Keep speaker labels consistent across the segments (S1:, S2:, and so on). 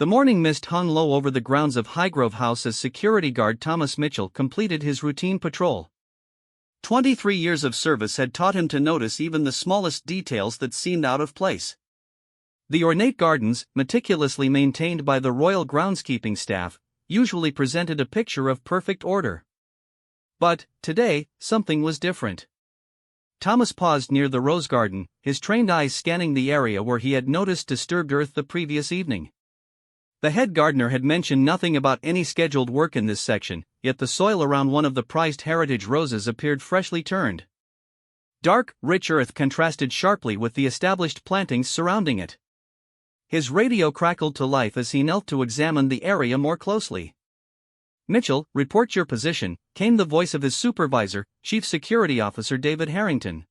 S1: The morning mist hung low over the grounds of Highgrove House as security guard Thomas Mitchell completed his routine patrol. 23 years of service had taught him to notice even the smallest details that seemed out of place. The ornate gardens, meticulously maintained by the royal groundskeeping staff, usually presented a picture of perfect order. But, today, something was different. Thomas paused near the rose garden, his trained eyes scanning the area where he had noticed disturbed earth the previous evening. The head gardener had mentioned nothing about any scheduled work in this section, yet the soil around one of the prized heritage roses appeared freshly turned. Dark, rich earth contrasted sharply with the established plantings surrounding it. His radio crackled to life as he knelt to examine the area more closely. "Mitchell, report your position," came the voice of his supervisor, Chief Security Officer David Harrington.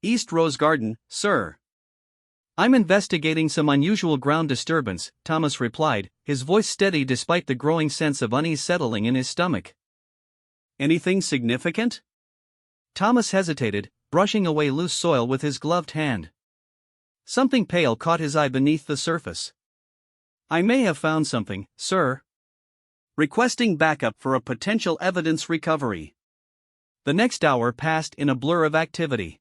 S1: "East Rose Garden, sir." "I'm investigating some unusual ground disturbance," Thomas replied, his voice steady despite the growing sense of unease settling in his stomach. "Anything significant?" Thomas hesitated, brushing away loose soil with his gloved hand. Something pale caught his eye beneath the surface. "I may have found something, sir. Requesting backup for a potential evidence recovery." The next hour passed in a blur of activity.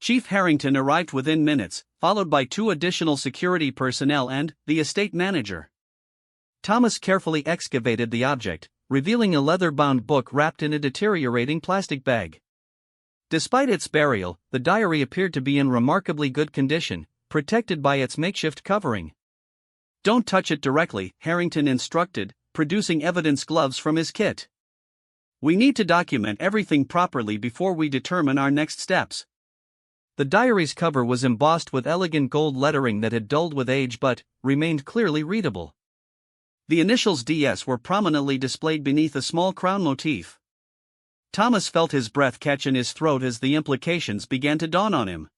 S1: Chief Harrington arrived within minutes, followed by 2 additional security personnel and the estate manager. Thomas carefully excavated the object, revealing a leather-bound book wrapped in a deteriorating plastic bag. Despite its burial, the diary appeared to be in remarkably good condition, protected by its makeshift covering. "Don't touch it directly," Harrington instructed, producing evidence gloves from his kit. "We need to document everything properly before we determine our next steps." The diary's cover was embossed with elegant gold lettering that had dulled with age but remained clearly readable. The initials DS were prominently displayed beneath a small crown motif. Thomas felt his breath catch in his throat as the implications began to dawn on him.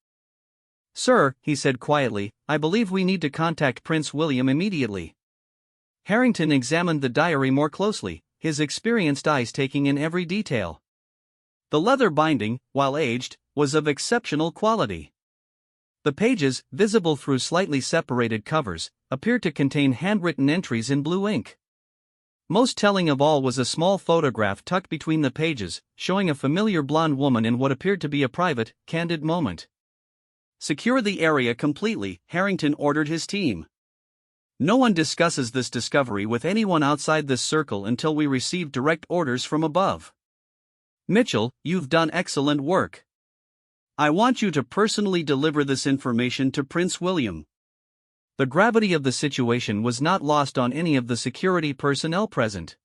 S1: "Sir," he said quietly, "I believe we need to contact Prince William immediately." Harrington examined the diary more closely, his experienced eyes taking in every detail. The leather binding, while aged, was of exceptional quality. The pages, visible through slightly separated covers, appeared to contain handwritten entries in blue ink. Most telling of all was a small photograph tucked between the pages, showing a familiar blonde woman in what appeared to be a private, candid moment. "Secure the area completely," Harrington ordered his team. "No one discusses this discovery with anyone outside this circle until we receive direct orders from above. Mitchell, you've done excellent work. I want you to personally deliver this information to Prince William." The gravity of the situation was not lost on any of the security personnel present.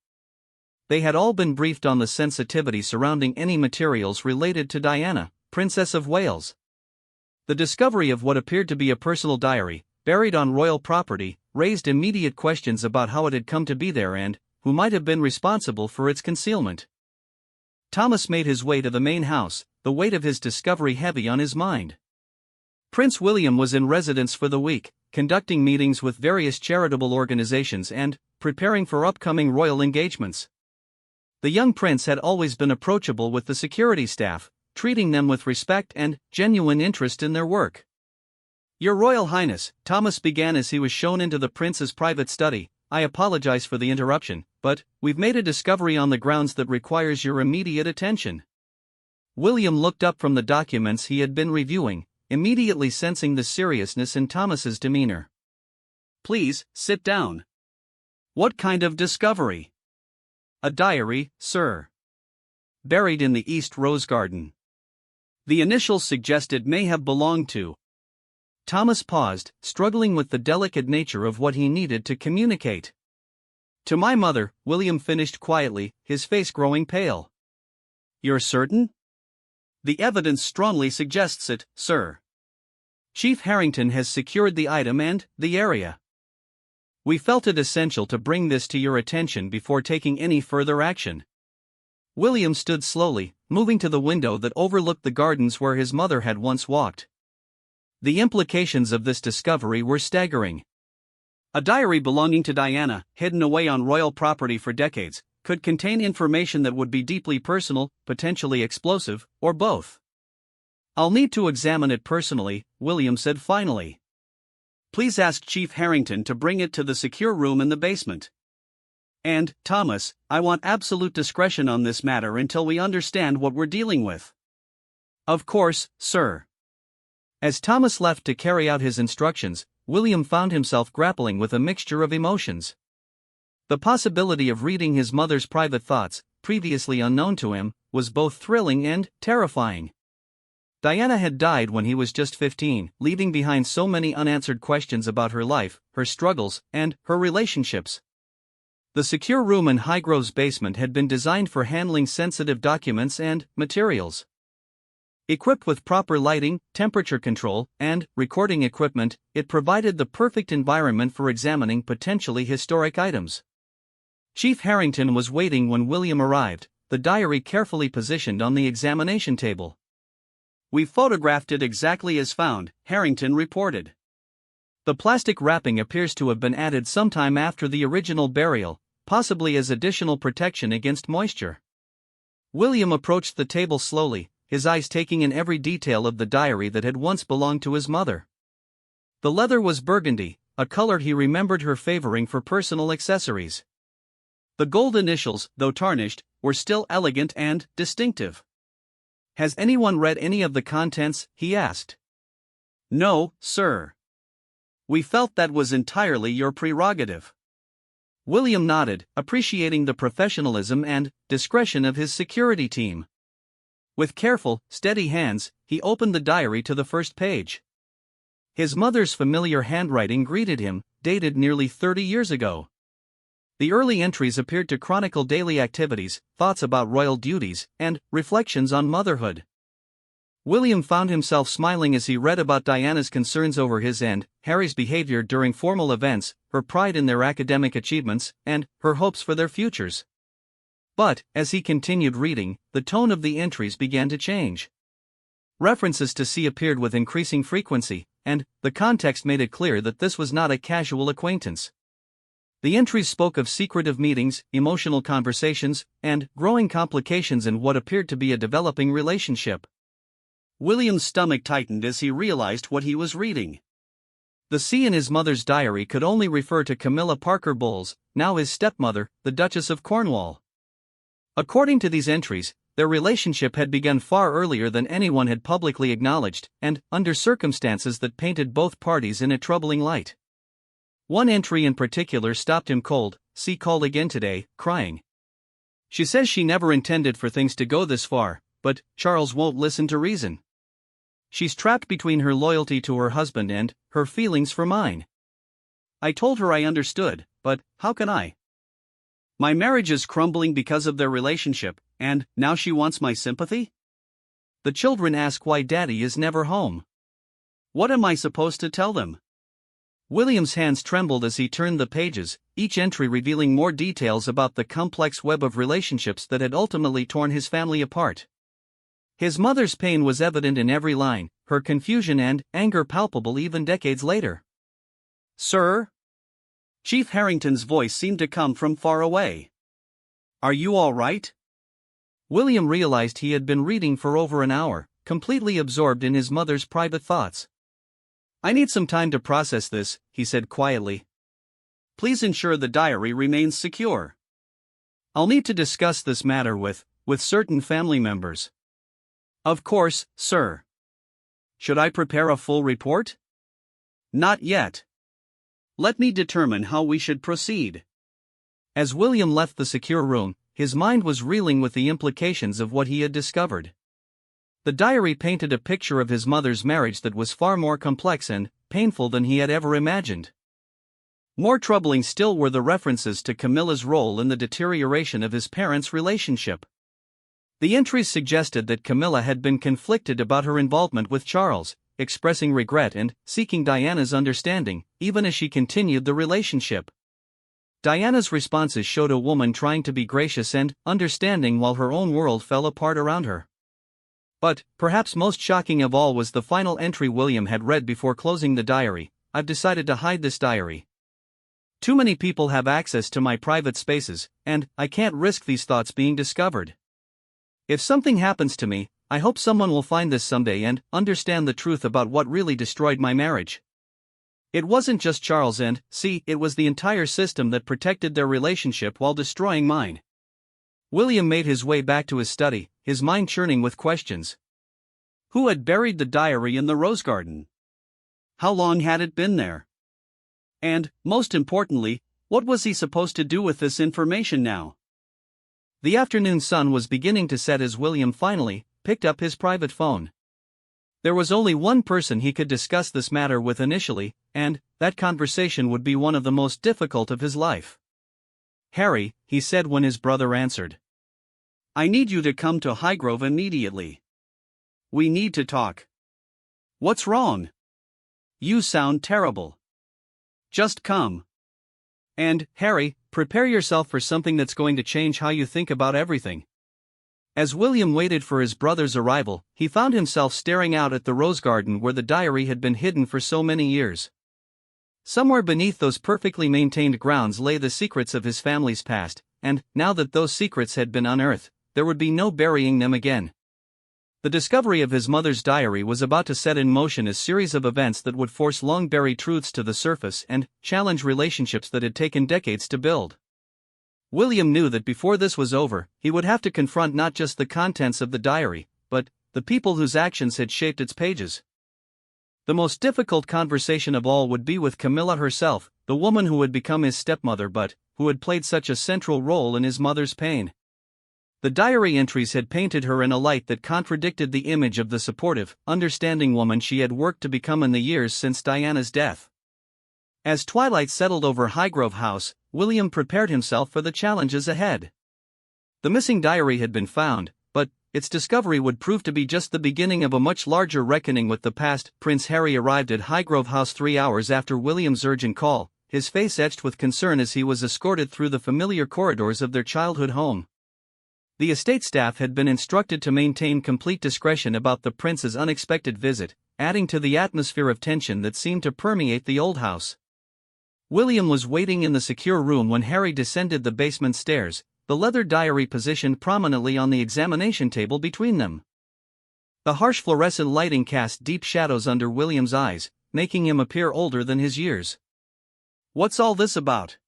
S1: They had all been briefed on the sensitivity surrounding any materials related to Diana, Princess of Wales. The discovery of what appeared to be a personal diary, buried on royal property, raised immediate questions about how it had come to be there and who might have been responsible for its concealment. Thomas made his way to the main house, the weight of his discovery heavy on his mind. Prince William was in residence for the week, conducting meetings with various charitable organizations and preparing for upcoming royal engagements. The young prince had always been approachable with the security staff, treating them with respect and genuine interest in their work. "Your Royal Highness," Thomas began as he was shown into the prince's private study, "I apologize for the interruption, but we've made a discovery on the grounds that requires your immediate attention." William looked up from the documents he had been reviewing, immediately sensing the seriousness in Thomas's demeanor. "Please, sit down. What kind of discovery?" "A diary, sir. Buried in the East Rose Garden. The initials suggested may have belonged to—" Thomas paused, struggling with the delicate nature of what he needed to communicate. "To my mother," William finished quietly, his face growing pale. "You're certain?" "The evidence strongly suggests it, sir. Chief Harrington has secured the item and the area. We felt it essential to bring this to your attention before taking any further action." William stood slowly, moving to the window that overlooked the gardens where his mother had once walked. The implications of this discovery were staggering. A diary belonging to Diana, hidden away on royal property for decades, could contain information that would be deeply personal, potentially explosive, or both. "I'll need to examine it personally," William said finally. Please ask Chief Harrington to bring it to the secure room in the basement. And, Thomas, I want absolute discretion on this matter until we understand what we're dealing with." "Of course, sir." As Thomas left to carry out his instructions, William found himself grappling with a mixture of emotions. The possibility of reading his mother's private thoughts, previously unknown to him, was both thrilling and terrifying. Diana had died when he was just 15, leaving behind so many unanswered questions about her life, her struggles, and her relationships. The secure room in Highgrove's basement had been designed for handling sensitive documents and materials. Equipped with proper lighting, temperature control, and recording equipment, it provided the perfect environment for examining potentially historic items. Chief Harrington was waiting when William arrived, the diary carefully positioned on the examination table. "We photographed it exactly as found," Harrington reported. "The plastic wrapping appears to have been added sometime after the original burial, possibly as additional protection against moisture." William approached the table slowly, his eyes taking in every detail of the diary that had once belonged to his mother. The leather was burgundy, a color he remembered her favoring for personal accessories. The gold initials, though tarnished, were still elegant and distinctive. "Has anyone read any of the contents?" he asked. "No, sir. We felt that was entirely your prerogative." William nodded, appreciating the professionalism and discretion of his security team. With careful, steady hands, he opened the diary to the first page. His mother's familiar handwriting greeted him, dated nearly 30 years ago. The early entries appeared to chronicle daily activities, thoughts about royal duties, and reflections on motherhood. William found himself smiling as he read about Diana's concerns over his and Harry's behavior during formal events, her pride in their academic achievements, and her hopes for their futures. But, as he continued reading, the tone of the entries began to change. References to sea appeared with increasing frequency, and the context made it clear that this was not a casual acquaintance. The entries spoke of secretive meetings, emotional conversations, and growing complications in what appeared to be a developing relationship. William's stomach tightened as he realized what he was reading. The sea in his mother's diary could only refer to Camilla Parker Bowles, now his stepmother, the Duchess of Cornwall. According to these entries, their relationship had begun far earlier than anyone had publicly acknowledged, and under circumstances that painted both parties in a troubling light. One entry in particular stopped him cold. "She called again today, crying. She says she never intended for things to go this far, but Charles won't listen to reason. She's trapped between her loyalty to her husband and her feelings for mine. I told her I understood, but how can I? My marriage is crumbling because of their relationship, and now she wants my sympathy? The children ask why Daddy is never home. What am I supposed to tell them?" William's hands trembled as he turned the pages, each entry revealing more details about the complex web of relationships that had ultimately torn his family apart. His mother's pain was evident in every line, her confusion and anger palpable even decades later. "Sir?" Chief Harrington's voice seemed to come from far away. "Are you all right?" William realized he had been reading for over an hour, completely absorbed in his mother's private thoughts. "I need some time to process this," he said quietly. "Please ensure the diary remains secure. I'll need to discuss this matter with certain family members." "Of course, sir." "Should I prepare a full report?" "Not yet. Let me determine how we should proceed." As William left the secure room, his mind was reeling with the implications of what he had discovered. The diary painted a picture of his mother's marriage that was far more complex and painful than he had ever imagined. More troubling still were the references to Camilla's role in the deterioration of his parents' relationship. The entries suggested that Camilla had been conflicted about her involvement with Charles, expressing regret and seeking Diana's understanding, even as she continued the relationship. Diana's responses showed a woman trying to be gracious and understanding while her own world fell apart around her. But, perhaps most shocking of all was the final entry William had read before closing the diary. "I've decided to hide this diary. Too many people have access to my private spaces, and I can't risk these thoughts being discovered. If something happens to me, I hope someone will find this someday and understand the truth about what really destroyed my marriage." It wasn't just Charles and, see, it was the entire system that protected their relationship while destroying mine. William made his way back to his study, his mind churning with questions. Who had buried the diary in the rose garden? How long had it been there? And, most importantly, what was he supposed to do with this information now? The afternoon sun was beginning to set as William finally picked up his private phone. There was only one person he could discuss this matter with initially, and that conversation would be one of the most difficult of his life. Harry, he said when his brother answered. I need you to come to Highgrove immediately. We need to talk. What's wrong? You sound terrible. Just come. And, Harry, prepare yourself for something that's going to change how you think about everything. As William waited for his brother's arrival, he found himself staring out at the rose garden where the diary had been hidden for so many years. Somewhere beneath those perfectly maintained grounds lay the secrets of his family's past, and, now that those secrets had been unearthed, there would be no burying them again. The discovery of his mother's diary was about to set in motion a series of events that would force long-buried truths to the surface and challenge relationships that had taken decades to build. William knew that before this was over, he would have to confront not just the contents of the diary, but the people whose actions had shaped its pages. The most difficult conversation of all would be with Camilla herself, the woman who had become his stepmother but who had played such a central role in his mother's pain. The diary entries had painted her in a light that contradicted the image of the supportive, understanding woman she had worked to become in the years since Diana's death. As twilight settled over Highgrove House, William prepared himself for the challenges ahead. The missing diary had been found, but its discovery would prove to be just the beginning of a much larger reckoning with the past. Prince Harry arrived at Highgrove House 3 hours after William's urgent call, his face etched with concern as he was escorted through the familiar corridors of their childhood home. The estate staff had been instructed to maintain complete discretion about the prince's unexpected visit, adding to the atmosphere of tension that seemed to permeate the old house. William was waiting in the secure room when Harry descended the basement stairs, the leather diary positioned prominently on the examination table between them. The harsh fluorescent lighting cast deep shadows under William's eyes, making him appear older than his years. What's all this about?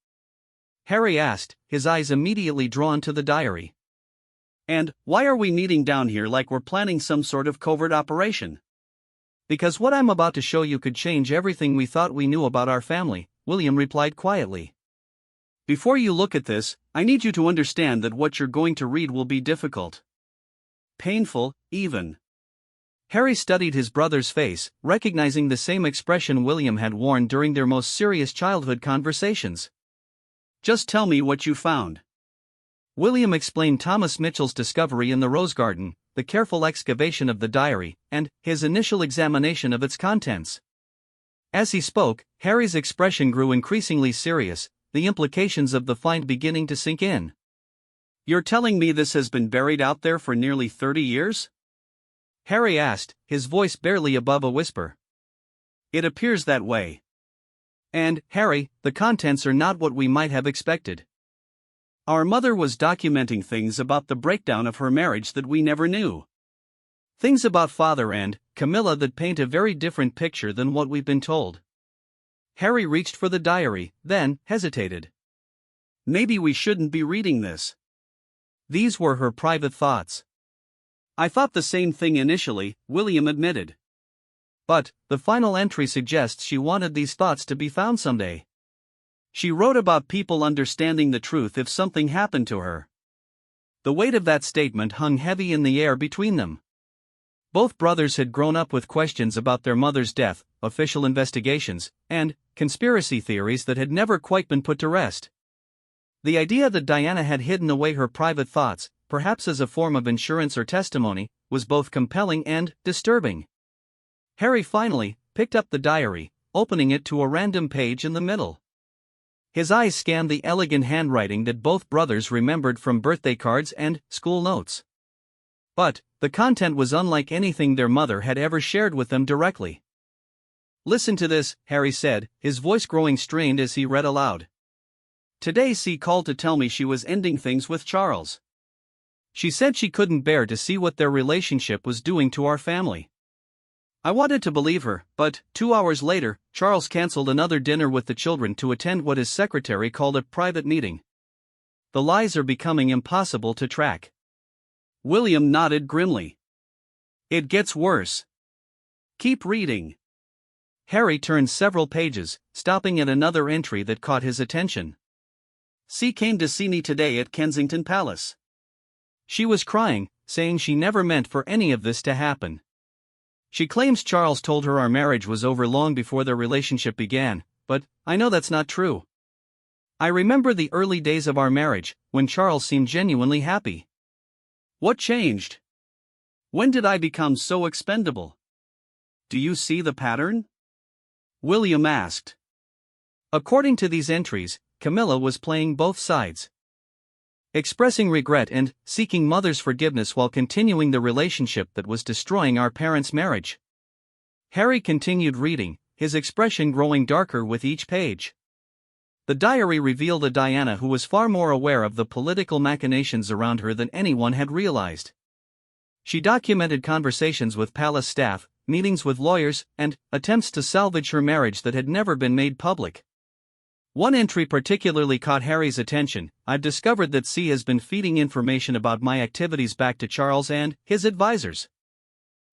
S1: Harry asked, his eyes immediately drawn to the diary. And why are we meeting down here like we're planning some sort of covert operation? Because what I'm about to show you could change everything we thought we knew about our family, William replied quietly. Before you look at this, I need you to understand that what you're going to read will be difficult. Painful, even. Harry studied his brother's face, recognizing the same expression William had worn during their most serious childhood conversations. Just tell me what you found. William explained Thomas Mitchell's discovery in the rose garden, the careful excavation of the diary, and his initial examination of its contents. As he spoke, Harry's expression grew increasingly serious, the implications of the find beginning to sink in. You're telling me this has been buried out there for nearly 30 years? Harry asked, his voice barely above a whisper. It appears that way. And, Harry, the contents are not what we might have expected. Our mother was documenting things about the breakdown of her marriage that we never knew. Things about Father and Camilla that paint a very different picture than what we've been told. Harry reached for the diary, then hesitated. Maybe we shouldn't be reading this. These were her private thoughts. I thought the same thing initially, William admitted. But the final entry suggests she wanted these thoughts to be found someday. She wrote about people understanding the truth if something happened to her. The weight of that statement hung heavy in the air between them. Both brothers had grown up with questions about their mother's death, official investigations, and conspiracy theories that had never quite been put to rest. The idea that Diana had hidden away her private thoughts, perhaps as a form of insurance or testimony, was both compelling and disturbing. Harry finally picked up the diary, opening it to a random page in the middle. His eyes scanned the elegant handwriting that both brothers remembered from birthday cards and school notes. But the content was unlike anything their mother had ever shared with them directly. Listen to this, Harry said, his voice growing strained as he read aloud. Today C called to tell me she was ending things with Charles. She said she couldn't bear to see what their relationship was doing to our family. I wanted to believe her, but 2 hours later, Charles cancelled another dinner with the children to attend what his secretary called a private meeting. The lies are becoming impossible to track. William nodded grimly. It gets worse. Keep reading. Harry turned several pages, stopping at another entry that caught his attention. C came to see me today at Kensington Palace. She was crying, saying she never meant for any of this to happen. She claims Charles told her our marriage was over long before their relationship began, but I know that's not true. I remember the early days of our marriage, when Charles seemed genuinely happy. What changed? When did I become so expendable? Do you see the pattern? William asked. According to these entries, Camilla was playing both sides, expressing regret and seeking mother's forgiveness while continuing the relationship that was destroying our parents' marriage. Harry continued reading, his expression growing darker with each page. The diary revealed a Diana who was far more aware of the political machinations around her than anyone had realized. She documented conversations with palace staff, meetings with lawyers, and attempts to salvage her marriage that had never been made public. One entry particularly caught Harry's attention. I've discovered that C has been feeding information about my activities back to Charles and his advisors.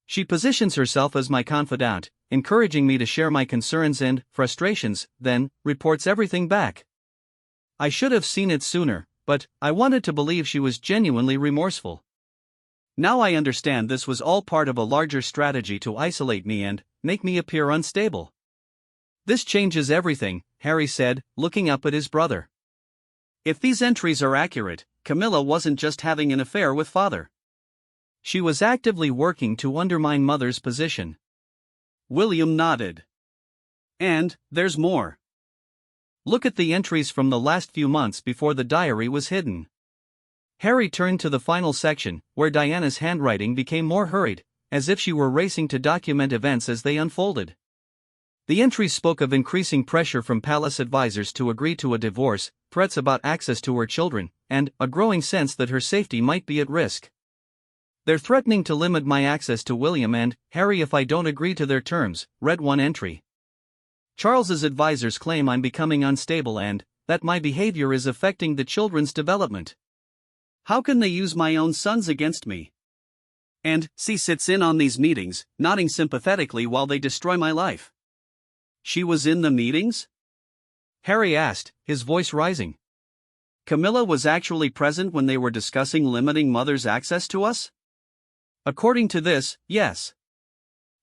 S1: She positions herself as my confidant, encouraging me to share my concerns and frustrations, then reports everything back. I should have seen it sooner, but I wanted to believe she was genuinely remorseful. Now I understand this was all part of a larger strategy to isolate me and make me appear unstable. This changes everything, Harry said, looking up at his brother. If these entries are accurate, Camilla wasn't just having an affair with father. She was actively working to undermine mother's position. William nodded. And there's more. Look at the entries from the last few months before the diary was hidden. Harry turned to the final section, where Diana's handwriting became more hurried, as if she were racing to document events as they unfolded. The entries spoke of increasing pressure from palace advisors to agree to a divorce, threats about access to her children, and a growing sense that her safety might be at risk. They're threatening to limit my access to William and Harry if I don't agree to their terms, read one entry. Charles's advisors claim I'm becoming unstable and that my behavior is affecting the children's development. How can they use my own sons against me? And C sits in on these meetings, nodding sympathetically while they destroy my life. She was in the meetings? Harry asked, his voice rising. Camilla was actually present when they were discussing limiting mother's access to us? According to this, yes.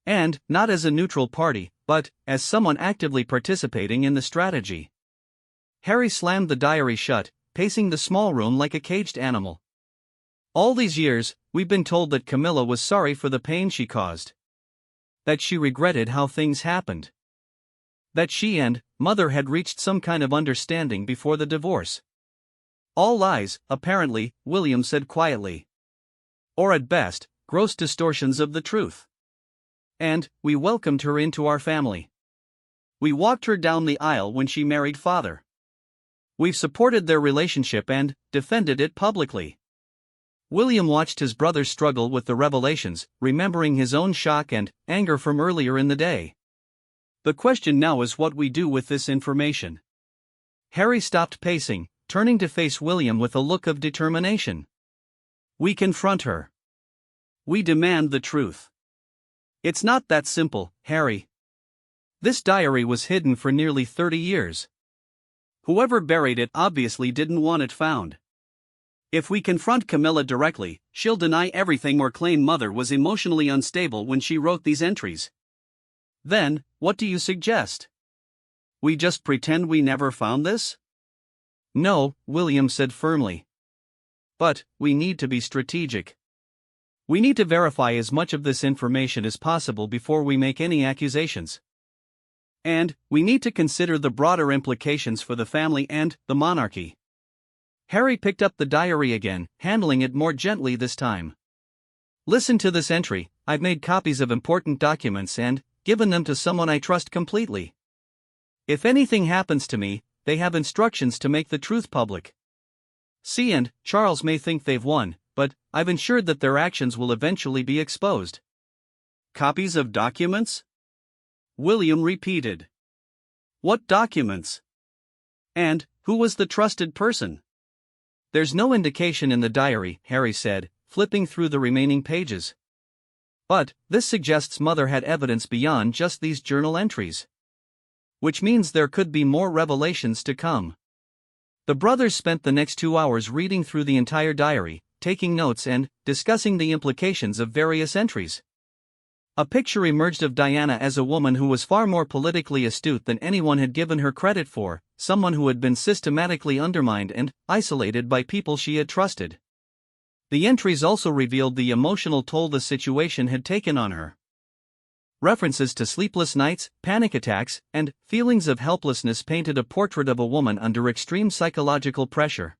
S1: And not as a neutral party, but as someone actively participating in the strategy. Harry slammed the diary shut, pacing the small room like a caged animal. All these years, we've been told that Camilla was sorry for the pain she caused. That she regretted how things happened. That she and mother had reached some kind of understanding before the divorce. All lies, apparently, William said quietly. Or at best, gross distortions of the truth. And we welcomed her into our family. We walked her down the aisle when she married father. We've supported their relationship and defended it publicly. William watched his brother struggle with the revelations, remembering his own shock and anger from earlier in the day. The question now is what we do with this information. Harry stopped pacing, turning to face William with a look of determination. We confront her. We demand the truth. It's not that simple, Harry. This diary was hidden for nearly 30 years. Whoever buried it obviously didn't want it found. If we confront Camilla directly, she'll deny everything or claim mother was emotionally unstable when she wrote these entries. Then, what do you suggest? We just pretend we never found this? No, William said firmly. But we need to be strategic. We need to verify as much of this information as possible before we make any accusations. And we need to consider the broader implications for the family and the monarchy. Harry picked up the diary again, handling it more gently this time. Listen to this entry. I've made copies of important documents and given them to someone I trust completely. If anything happens to me, they have instructions to make the truth public. C and Charles may think they've won, but I've ensured that their actions will eventually be exposed. Copies of documents? William repeated. What documents? And who was the trusted person? There's no indication in the diary, Harry said, flipping through the remaining pages. But this suggests Mother had evidence beyond just these journal entries. Which means there could be more revelations to come. The brothers spent the next 2 hours reading through the entire diary, taking notes and discussing the implications of various entries. A picture emerged of Diana as a woman who was far more politically astute than anyone had given her credit for, someone who had been systematically undermined and isolated by people she had trusted. The entries also revealed the emotional toll the situation had taken on her. References to sleepless nights, panic attacks, and feelings of helplessness painted a portrait of a woman under extreme psychological pressure.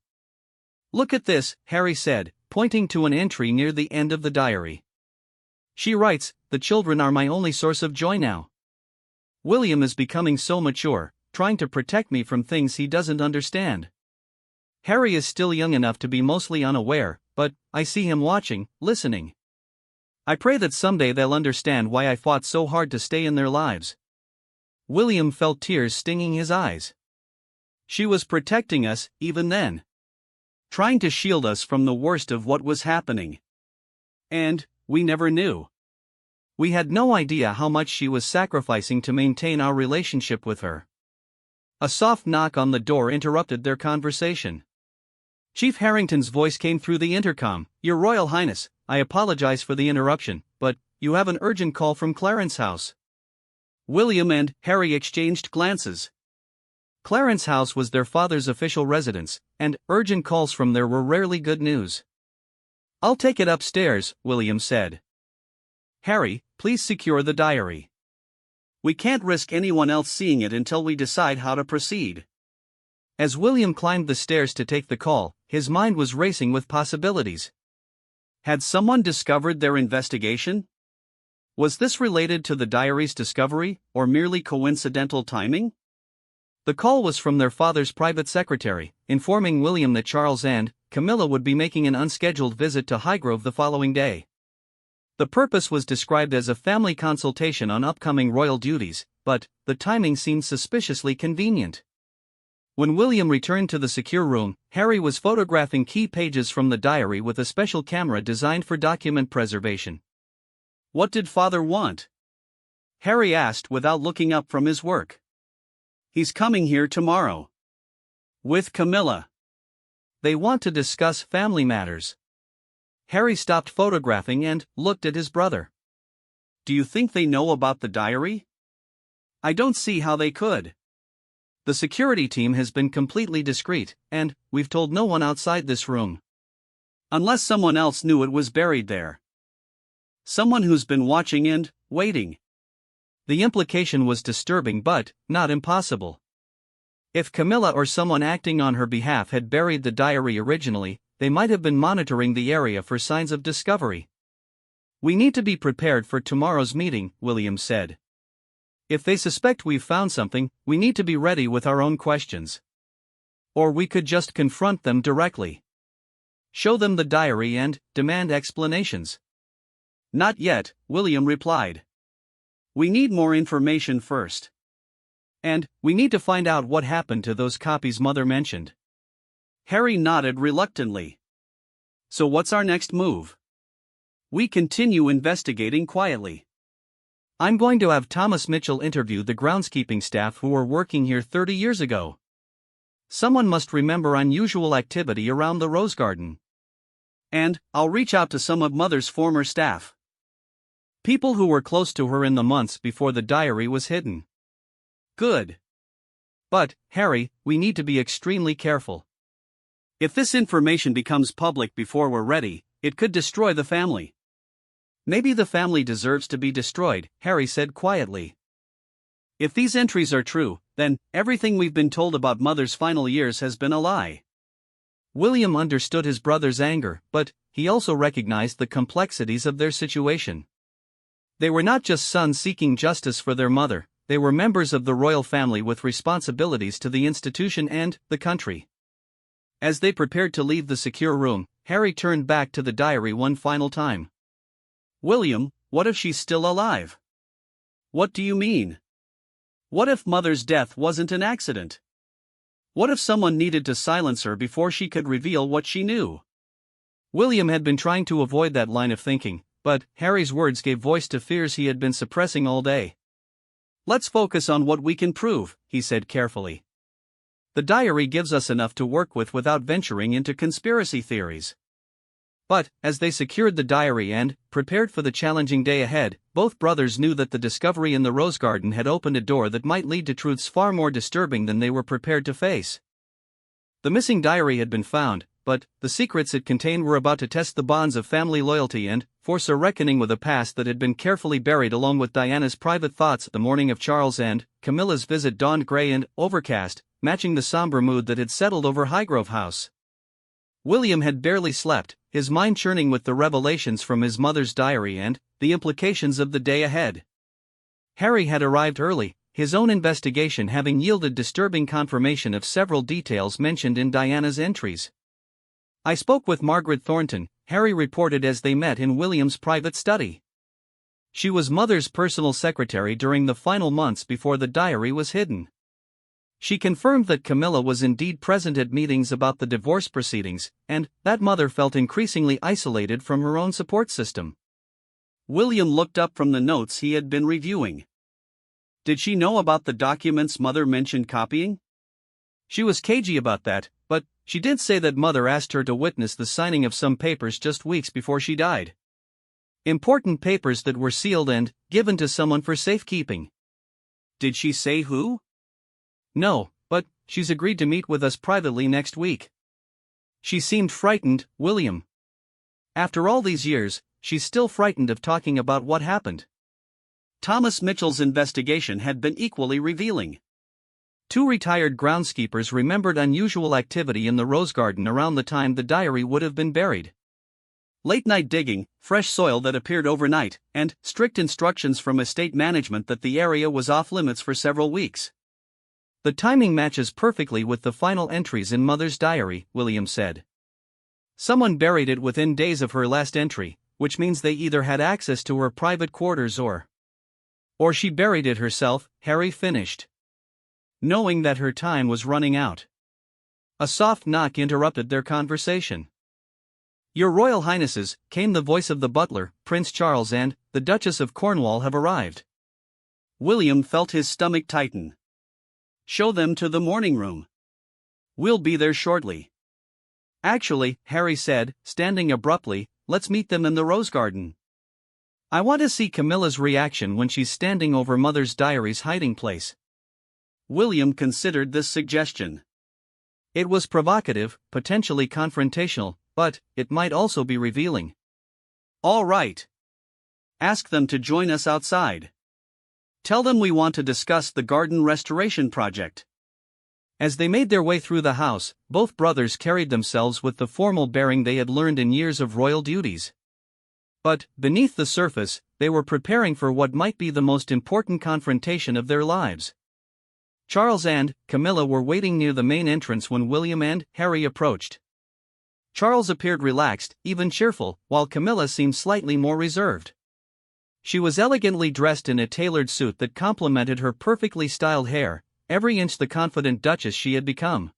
S1: Look at this, Harry said, pointing to an entry near the end of the diary. She writes, "The children are my only source of joy now. William is becoming so mature, trying to protect me from things he doesn't understand. Harry is still young enough to be mostly unaware, but I see him watching, listening. I pray that someday they'll understand why I fought so hard to stay in their lives." William felt tears stinging his eyes. She was protecting us, even then. Trying to shield us from the worst of what was happening. And we never knew. We had no idea how much she was sacrificing to maintain our relationship with her. A soft knock on the door interrupted their conversation. Chief Harrington's voice came through the intercom. "Your Royal Highness, I apologize for the interruption, but you have an urgent call from Clarence House." William and Harry exchanged glances. Clarence House was their father's official residence, and urgent calls from there were rarely good news. "I'll take it upstairs," William said. "Harry, please secure the diary. We can't risk anyone else seeing it until we decide how to proceed." As William climbed the stairs to take the call, his mind was racing with possibilities. Had someone discovered their investigation? Was this related to the diary's discovery, or merely coincidental timing? The call was from their father's private secretary, informing William that Charles and Camilla would be making an unscheduled visit to Highgrove the following day. The purpose was described as a family consultation on upcoming royal duties, but the timing seemed suspiciously convenient. When William returned to the secure room, Harry was photographing key pages from the diary with a special camera designed for document preservation. "What did Father want?" Harry asked without looking up from his work. "He's coming here tomorrow. With Camilla. They want to discuss family matters." Harry stopped photographing and looked at his brother. "Do you think they know about the diary?" "I don't see how they could. The security team has been completely discreet, and we've told no one outside this room. Unless someone else knew it was buried there. Someone who's been watching and waiting." The implication was disturbing but not impossible. If Camilla or someone acting on her behalf had buried the diary originally, they might have been monitoring the area for signs of discovery. "We need to be prepared for tomorrow's meeting," William said. "If they suspect we've found something, we need to be ready with our own questions. Or we could just confront them directly. Show them the diary and demand explanations." "Not yet," William replied. "We need more information first. And we need to find out what happened to those copies Mother mentioned." Harry nodded reluctantly. "So what's our next move?" "We continue investigating quietly. I'm going to have Thomas Mitchell interview the groundskeeping staff who were working here 30 years ago. Someone must remember unusual activity around the rose garden. And I'll reach out to some of Mother's former staff. People who were close to her in the months before the diary was hidden." "Good. But, Harry, we need to be extremely careful. If this information becomes public before we're ready, it could destroy the family." "Maybe the family deserves to be destroyed," Harry said quietly. "If these entries are true, then everything we've been told about Mother's final years has been a lie." William understood his brother's anger, but he also recognized the complexities of their situation. They were not just sons seeking justice for their mother, they were members of the royal family with responsibilities to the institution and the country. As they prepared to leave the secure room, Harry turned back to the diary one final time. "William, what if she's still alive? What do you mean? What if Mother's death wasn't an accident? What if someone needed to silence her before she could reveal what she knew? William had been trying to avoid that line of thinking, but Harry's words gave voice to fears he had been suppressing all day. "Let's focus on what we can prove," he said carefully. "The diary gives us enough to work with without venturing into conspiracy theories." But, as they secured the diary and prepared for the challenging day ahead, both brothers knew that the discovery in the rose garden had opened a door that might lead to truths far more disturbing than they were prepared to face. The missing diary had been found, but the secrets it contained were about to test the bonds of family loyalty and force a reckoning with a past that had been carefully buried along with Diana's private thoughts. The morning of Charles and Camilla's visit dawned grey and overcast, matching the somber mood that had settled over Highgrove House. William had barely slept, his mind churning with the revelations from his mother's diary and the implications of the day ahead. Harry had arrived early, his own investigation having yielded disturbing confirmation of several details mentioned in Diana's entries. "I spoke with Margaret Thornton," Harry reported as they met in William's private study. She was Mother's personal secretary during the final months before the diary was hidden. She confirmed that Camilla was indeed present at meetings about the divorce proceedings, and that Mother felt increasingly isolated from her own support system. William looked up from the notes he had been reviewing. Did she know about the documents Mother mentioned copying? She was cagey about that, but she did say that Mother asked her to witness the signing of some papers just weeks before she died. Important papers that were sealed and given to someone for safekeeping. Did she say who? No, but she's agreed to meet with us privately next week. She seemed frightened, William. After all these years, she's still frightened of talking about what happened. Thomas Mitchell's investigation had been equally revealing. 2 retired groundskeepers remembered unusual activity in the rose garden around the time the diary would have been buried. Late-night digging, fresh soil that appeared overnight, and strict instructions from estate management that the area was off-limits for several weeks. "The timing matches perfectly with the final entries in Mother's diary," William said. "Someone buried it within days of her last entry, which means they either had access to her private quarters or she buried it herself," Harry finished. Knowing that her time was running out. A soft knock interrupted their conversation. "Your Royal Highnesses," came the voice of the butler, "Prince Charles and the Duchess of Cornwall have arrived." William felt his stomach tighten. "Show them to the morning room. We'll be there shortly." "Actually," Harry said, standing abruptly, "let's meet them in the rose garden. I want to see Camilla's reaction when she's standing over Mother's diary's hiding place." William considered this suggestion. It was provocative, potentially confrontational, but it might also be revealing. "All right. Ask them to join us outside. Tell them we want to discuss the garden restoration project." As they made their way through the house, both brothers carried themselves with the formal bearing they had learned in years of royal duties. But, beneath the surface, they were preparing for what might be the most important confrontation of their lives. Charles and Camilla were waiting near the main entrance when William and Harry approached. Charles appeared relaxed, even cheerful, while Camilla seemed slightly more reserved. She was elegantly dressed in a tailored suit that complemented her perfectly styled hair, every inch the confident duchess she had become.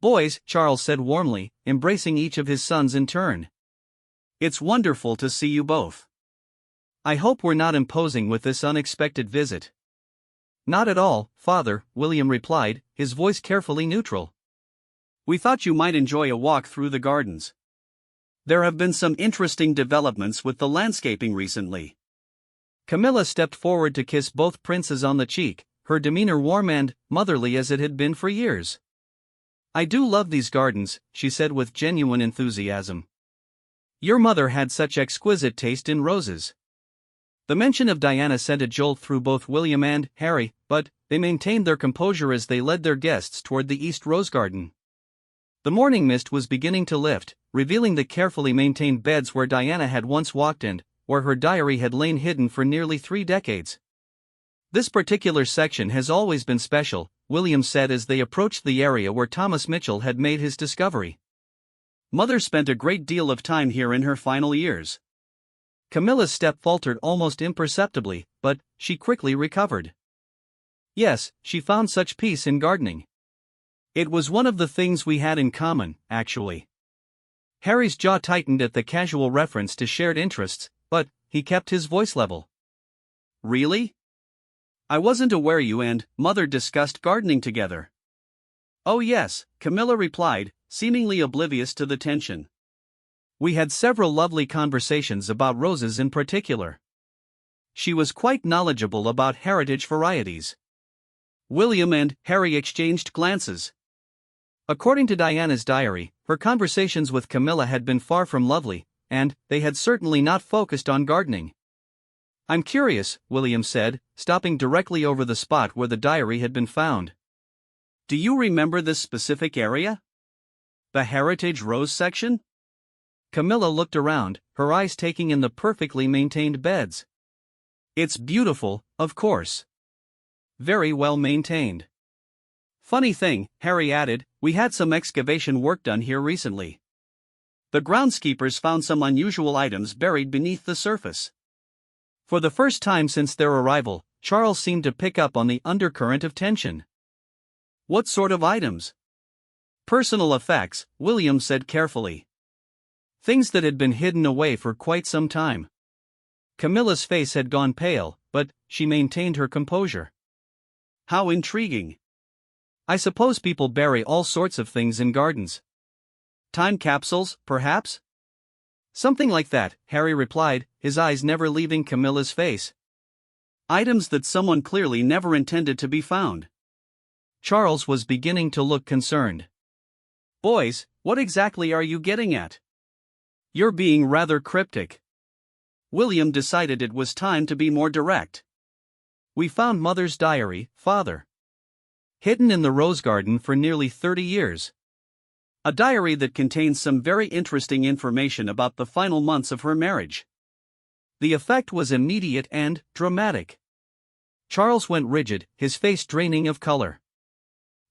S1: "Boys," Charles said warmly, embracing each of his sons in turn. "It's wonderful to see you both. I hope we're not imposing with this unexpected visit." "Not at all, Father," William replied, his voice carefully neutral. "We thought you might enjoy a walk through the gardens. There have been some interesting developments with the landscaping recently." Camilla stepped forward to kiss both princes on the cheek, her demeanor warm and motherly as it had been for years. "I do love these gardens," she said with genuine enthusiasm. "Your mother had such exquisite taste in roses." The mention of Diana sent a jolt through both William and Harry, but they maintained their composure as they led their guests toward the East Rose Garden. The morning mist was beginning to lift, revealing the carefully maintained beds where Diana had once walked and where her diary had lain hidden for nearly 3 decades. "This particular section has always been special," William said as they approached the area where Thomas Mitchell had made his discovery. "Mother spent a great deal of time here in her final years. Camilla's step faltered almost imperceptibly, but she quickly recovered. Yes, she found such peace in gardening. It was one of the things we had in common, actually. Harry's jaw tightened at the casual reference to shared interests, but he kept his voice level. Really? I wasn't aware you and Mother discussed gardening together. Oh yes, Camilla replied, seemingly oblivious to the tension. We had several lovely conversations about roses in particular. She was quite knowledgeable about heritage varieties. William and Harry exchanged glances. According to Diana's diary, her conversations with Camilla had been far from lovely, and they had certainly not focused on gardening. I'm curious, William said, stopping directly over the spot where the diary had been found. Do you remember this specific area? The heritage rose section? Camilla looked around, her eyes taking in the perfectly maintained beds. It's beautiful, of course. Very well maintained. Funny thing, Harry added, we had some excavation work done here recently. The groundskeepers found some unusual items buried beneath the surface. For the first time since their arrival, Charles seemed to pick up on the undercurrent of tension. What sort of items? Personal effects, William said carefully. Things that had been hidden away for quite some time. Camilla's face had gone pale, but she maintained her composure. How intriguing. I suppose people bury all sorts of things in gardens. Time capsules, perhaps? Something like that, Harry replied, his eyes never leaving Camilla's face. Items that someone clearly never intended to be found. Charles was beginning to look concerned. Boys, what exactly are you getting at? You're being rather cryptic. William decided it was time to be more direct. We found Mother's diary, Father. Hidden in the rose garden for nearly 30 years. A diary that contains some very interesting information about the final months of her marriage. The effect was immediate and dramatic. Charles went rigid, his face draining of color.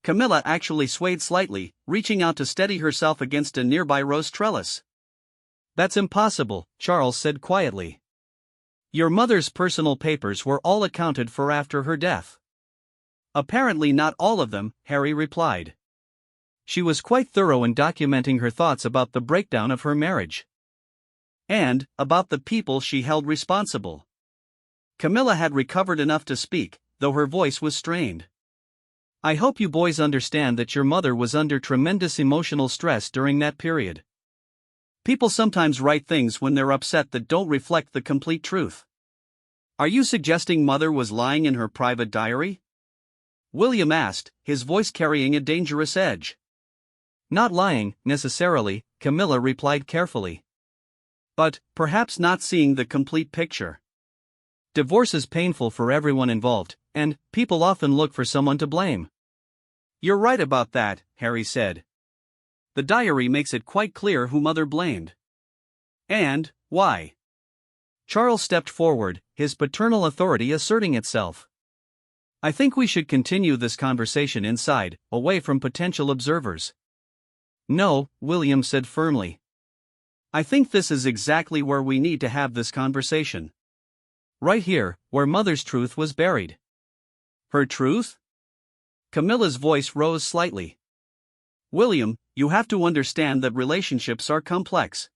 S1: Camilla actually swayed slightly, reaching out to steady herself against a nearby rose trellis. That's impossible, Charles said quietly. Your mother's personal papers were all accounted for after her death. Apparently not all of them, Harry replied. She was quite thorough in documenting her thoughts about the breakdown of her marriage. And about the people she held responsible. Camilla had recovered enough to speak, though her voice was strained. I hope you boys understand that your mother was under tremendous emotional stress during that period. People sometimes write things when they're upset that don't reflect the complete truth. Are you suggesting Mother was lying in her private diary? William asked, his voice carrying a dangerous edge. Not lying, necessarily, Camilla replied carefully. But, perhaps not seeing the complete picture. Divorce is painful for everyone involved, and people often look for someone to blame. You're right about that, Harry said. The diary makes it quite clear who Mother blamed. And why. Charles stepped forward, his paternal authority asserting itself. I think we should continue this conversation inside, away from potential observers. No, William said firmly. I think this is exactly where we need to have this conversation. Right here, where Mother's truth was buried. Her truth? Camilla's voice rose slightly. William, you have to understand that relationships are complex.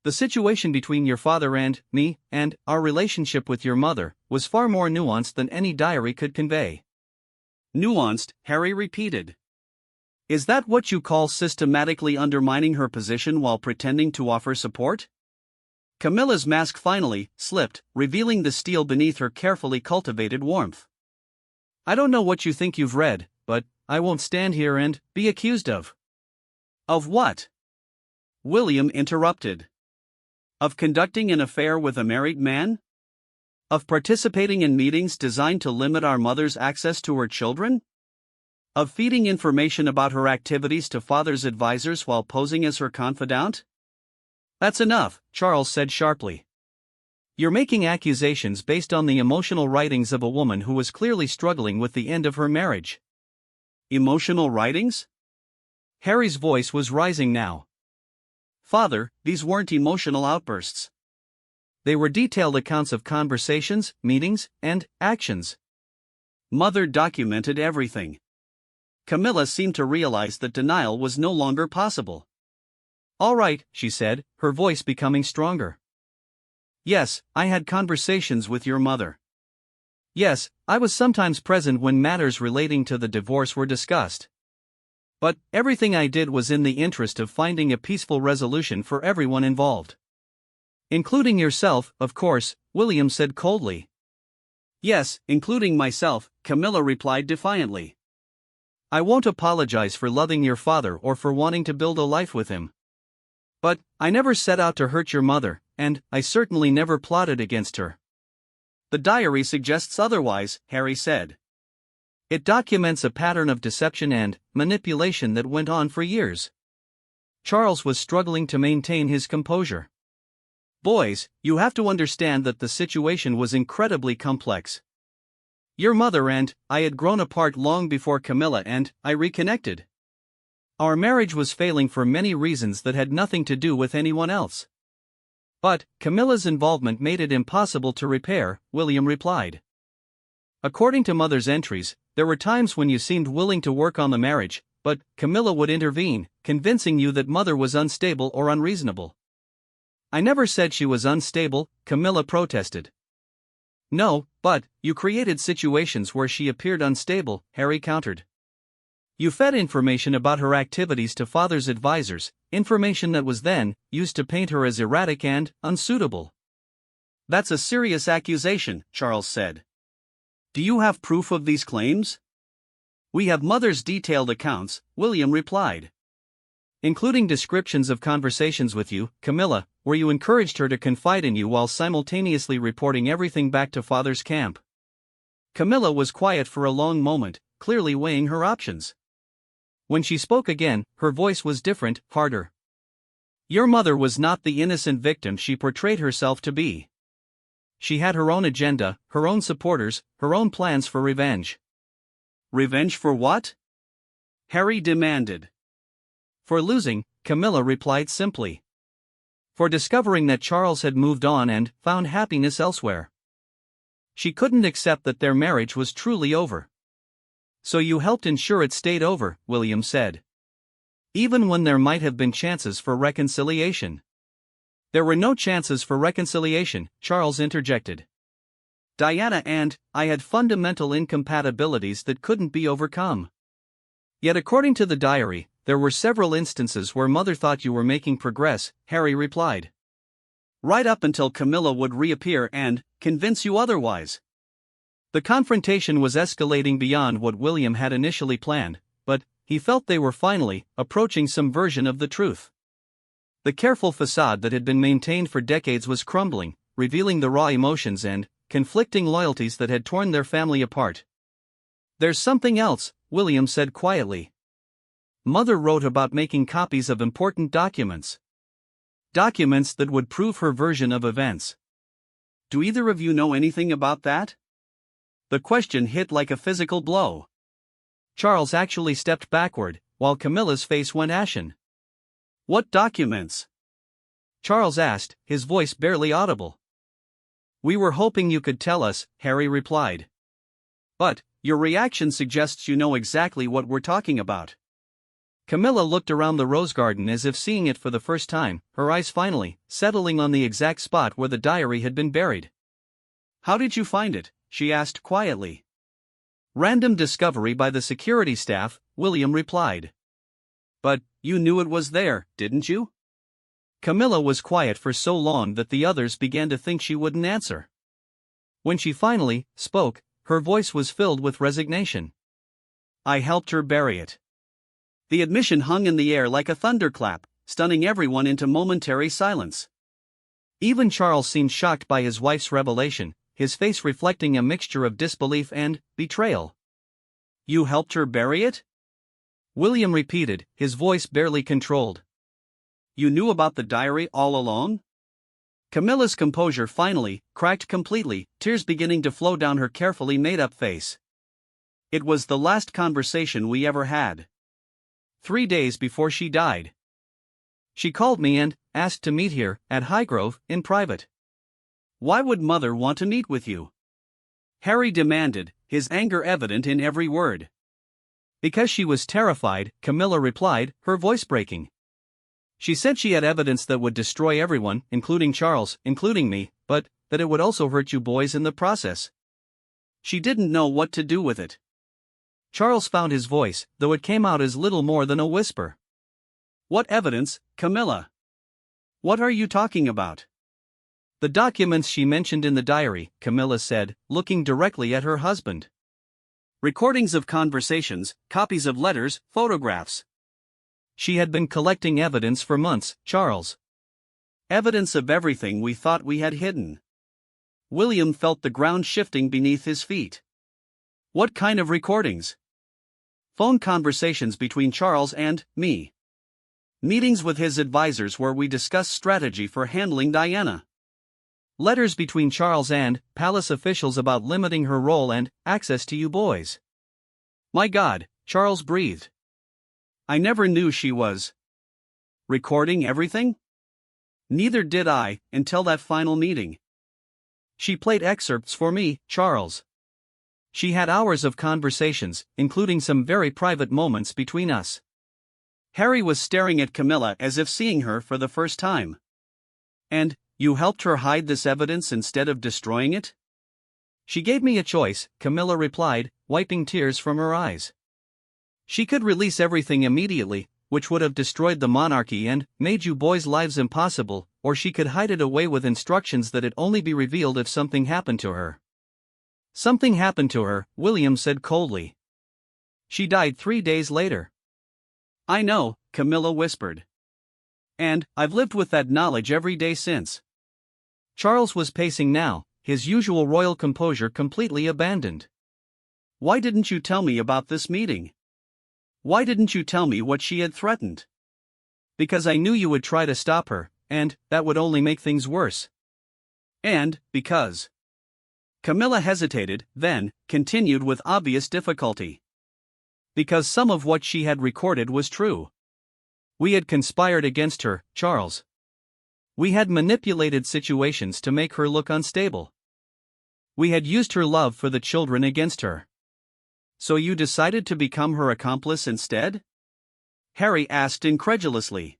S1: The situation between your father and me, and our relationship with your mother, was far more nuanced than any diary could convey. Nuanced, Harry repeated. Is that what you call systematically undermining her position while pretending to offer support? Camilla's mask finally slipped, revealing the steel beneath her carefully cultivated warmth. I don't know what you think you've read, but I won't stand here and be accused of. Of what? William interrupted. Of conducting an affair with a married man? Of participating in meetings designed to limit our mother's access to her children? Of feeding information about her activities to Father's advisors while posing as her confidant? That's enough, Charles said sharply. You're making accusations based on the emotional writings of a woman who was clearly struggling with the end of her marriage. Emotional writings? Harry's voice was rising now. Father, these weren't emotional outbursts. They were detailed accounts of conversations, meetings, and actions. Mother documented everything. Camilla seemed to realize that denial was no longer possible. "All right," she said, her voice becoming stronger. "Yes, I had conversations with your mother. Yes, I was sometimes present when matters relating to the divorce were discussed. But everything I did was in the interest of finding a peaceful resolution for everyone involved. Including yourself, of course," William said coldly. "Yes, including myself," Camilla replied defiantly. "I won't apologize for loving your father or for wanting to build a life with him. But I never set out to hurt your mother, and I certainly never plotted against her." "The diary suggests otherwise," Harry said. "It documents a pattern of deception and manipulation that went on for years." Charles was struggling to maintain his composure. "Boys, you have to understand that the situation was incredibly complex. Your mother and I had grown apart long before Camilla and I reconnected. Our marriage was failing for many reasons that had nothing to do with anyone else. But Camilla's involvement made it impossible to repair," William replied. "According to Mother's entries, there were times when you seemed willing to work on the marriage, but Camilla would intervene, convincing you that Mother was unstable or unreasonable." "I never said she was unstable," Camilla protested. "No, but you created situations where she appeared unstable," Harry countered. "You fed information about her activities to Father's advisors, information that was then used to paint her as erratic and unsuitable." "That's a serious accusation," Charles said. "Do you have proof of these claims?" "We have Mother's detailed accounts," William replied. "Including descriptions of conversations with you, Camilla, where you encouraged her to confide in you while simultaneously reporting everything back to Father's camp." Camilla was quiet for a long moment, clearly weighing her options. When she spoke again, her voice was different, harder. "Your mother was not the innocent victim she portrayed herself to be. She had her own agenda, her own supporters, her own plans for revenge." "Revenge for what?" Harry demanded. "For losing," Camilla replied simply. "For discovering that Charles had moved on and found happiness elsewhere. She couldn't accept that their marriage was truly over." "So you helped ensure it stayed over," William said. "Even when there might have been chances for reconciliation." "There were no chances for reconciliation," Charles interjected. "Diana and I had fundamental incompatibilities that couldn't be overcome." "Yet according to the diary, there were several instances where Mother thought you were making progress," Harry replied. "Right up until Camilla would reappear and convince you otherwise." The confrontation was escalating beyond what William had initially planned, but he felt they were finally approaching some version of the truth. The careful facade that had been maintained for decades was crumbling, revealing the raw emotions and conflicting loyalties that had torn their family apart. "There's something else," William said quietly. "Mother wrote about making copies of important documents. Documents that would prove her version of events. Do either of you know anything about that?" The question hit like a physical blow. Charles actually stepped backward, while Camilla's face went ashen. "What documents?" Charles asked, his voice barely audible. "We were hoping you could tell us," Harry replied. "But your reaction suggests you know exactly what we're talking about." Camilla looked around the rose garden as if seeing it for the first time, her eyes finally settling on the exact spot where the diary had been buried. "How did you find it?" she asked quietly. "Random discovery by the security staff," William replied. "But you knew it was there, didn't you?" Camilla was quiet for so long that the others began to think she wouldn't answer. When she finally spoke, her voice was filled with resignation. "I helped her bury it." The admission hung in the air like a thunderclap, stunning everyone into momentary silence. Even Charles seemed shocked by his wife's revelation, his face reflecting a mixture of disbelief and betrayal. "You helped her bury it?" William repeated, his voice barely controlled. "You knew about the diary all along?" Camilla's composure finally cracked completely, tears beginning to flow down her carefully made-up face. "It was the last conversation we ever had. 3 days before she died. She called me and asked to meet here, at Highgrove, in private. Why would Mother want to meet with you? Harry demanded, his anger evident in every word. Because she was terrified, Camilla replied, her voice breaking. She said she had evidence that would destroy everyone, including Charles, including me, but that it would also hurt you boys in the process. She didn't know what to do with it. Charles found his voice, though it came out as little more than a whisper. What evidence, Camilla? What are you talking about? The documents she mentioned in the diary, Camilla said, looking directly at her husband. Recordings of conversations, copies of letters, photographs. She had been collecting evidence for months, Charles. Evidence of everything we thought we had hidden. William felt the ground shifting beneath his feet. What kind of recordings? Phone conversations between Charles and me. Meetings with his advisors where we discussed strategy for handling Diana. Letters between Charles and palace officials about limiting her role and access to you boys. My God, Charles breathed. I never knew she was recording everything? Neither did I, until that final meeting. She played excerpts for me, Charles. She had hours of conversations, including some very private moments between us. Harry was staring at Camilla as if seeing her for the first time. And you helped her hide this evidence instead of destroying it? She gave me a choice, Camilla replied, wiping tears from her eyes. She could release everything immediately, which would have destroyed the monarchy and made you boys' lives impossible, or she could hide it away with instructions that it only be revealed if something happened to her. Something happened to her, William said coldly. She died 3 days later. I know, Camilla whispered. And I've lived with that knowledge every day since. Charles was pacing now, his usual royal composure completely abandoned. Why didn't you tell me about this meeting? Why didn't you tell me what she had threatened? Because I knew you would try to stop her, and that would only make things worse. And because. Camilla hesitated, then continued with obvious difficulty. Because some of what she had recorded was true. We had conspired against her, Charles. We had manipulated situations to make her look unstable. We had used her love for the children against her. So you decided to become her accomplice instead? Harry asked incredulously.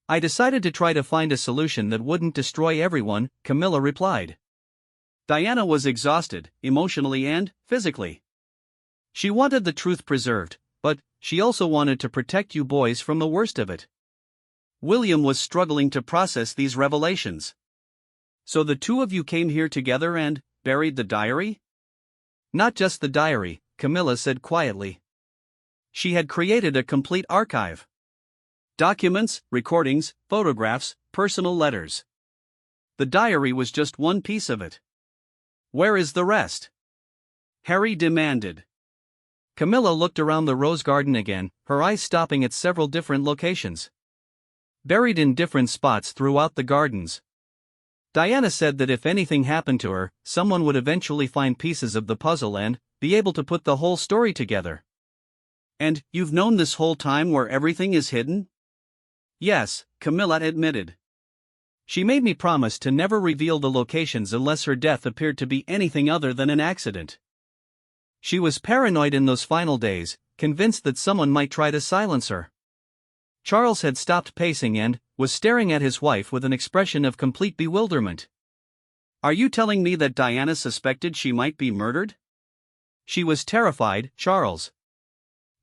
S1: I decided to try to find a solution that wouldn't destroy everyone, Camilla replied. Diana was exhausted, emotionally and physically. She wanted the truth preserved, but she also wanted to protect you boys from the worst of it. William was struggling to process these revelations. So the two of you came here together and buried the diary? Not just the diary, Camilla said quietly. She had created a complete archive. Documents, recordings, photographs, personal letters. The diary was just one piece of it. Where is the rest? Harry demanded. Camilla looked around the rose garden again, her eyes stopping at several different locations. Buried in different spots throughout the gardens. Diana said that if anything happened to her, someone would eventually find pieces of the puzzle and be able to put the whole story together. And you've known this whole time where everything is hidden? Yes, Camilla admitted. She made me promise to never reveal the locations unless her death appeared to be anything other than an accident. She was paranoid in those final days, convinced that someone might try to silence her. Charles had stopped pacing and was staring at his wife with an expression of complete bewilderment. Are you telling me that Diana suspected she might be murdered? She was terrified, Charles.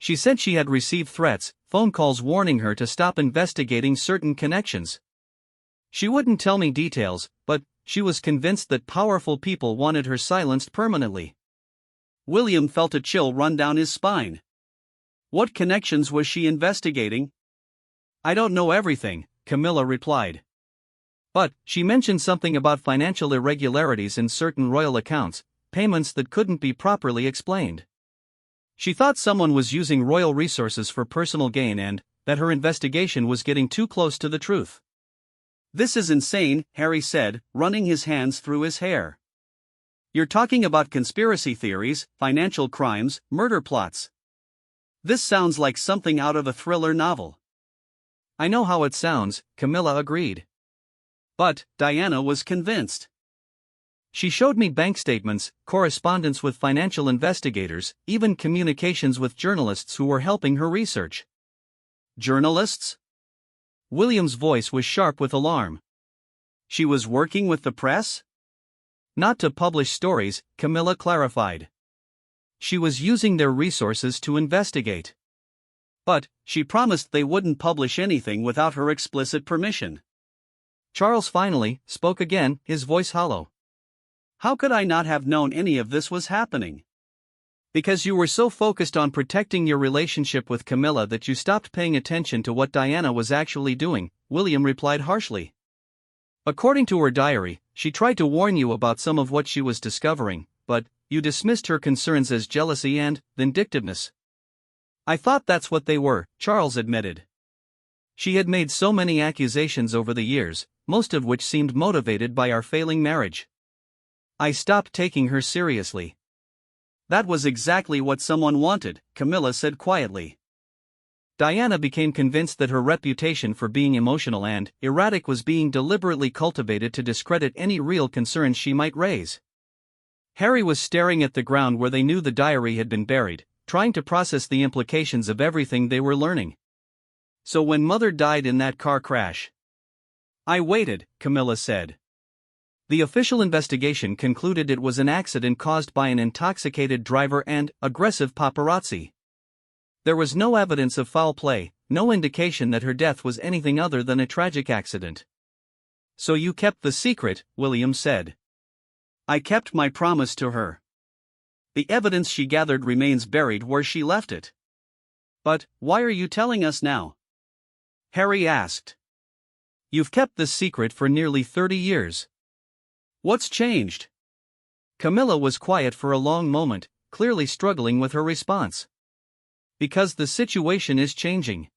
S1: She said she had received threats, phone calls warning her to stop investigating certain connections. She wouldn't tell me details, but she was convinced that powerful people wanted her silenced permanently. William felt a chill run down his spine. What connections was she investigating? I don't know everything, Camilla replied. But she mentioned something about financial irregularities in certain royal accounts, payments that couldn't be properly explained. She thought someone was using royal resources for personal gain and that her investigation was getting too close to the truth. This is insane, Harry said, running his hands through his hair. You're talking about conspiracy theories, financial crimes, murder plots. This sounds like something out of a thriller novel. I know how it sounds, Camilla agreed. But Diana was convinced. She showed me bank statements, correspondence with financial investigators, even communications with journalists who were helping her research. Journalists? William's voice was sharp with alarm. She was working with the press? Not to publish stories, Camilla clarified. She was using their resources to investigate. But, she promised they wouldn't publish anything without her explicit permission. Charles finally spoke again, his voice hollow. How could I not have known any of this was happening? Because you were so focused on protecting your relationship with Camilla that you stopped paying attention to what Diana was actually doing, William replied harshly. According to her diary, she tried to warn you about some of what she was discovering, but you dismissed her concerns as jealousy and vindictiveness. I thought that's what they were, Charles admitted. She had made so many accusations over the years, most of which seemed motivated by our failing marriage. I stopped taking her seriously. That was exactly what someone wanted, Camilla said quietly. Diana became convinced that her reputation for being emotional and erratic was being deliberately cultivated to discredit any real concerns she might raise. Harry was staring at the ground where they knew the diary had been buried, trying to process the implications of everything they were learning. So when Mother died in that car crash, I waited, Camilla said. The official investigation concluded it was an accident caused by an intoxicated driver and aggressive paparazzi. There was no evidence of foul play, no indication that her death was anything other than a tragic accident. So you kept the secret, William said. I kept my promise to her. The evidence she gathered remains buried where she left it. But, why are you telling us now? Harry asked. You've kept this secret for nearly 30 years. What's changed? Camilla was quiet for a long moment, clearly struggling with her response. Because the situation is changing.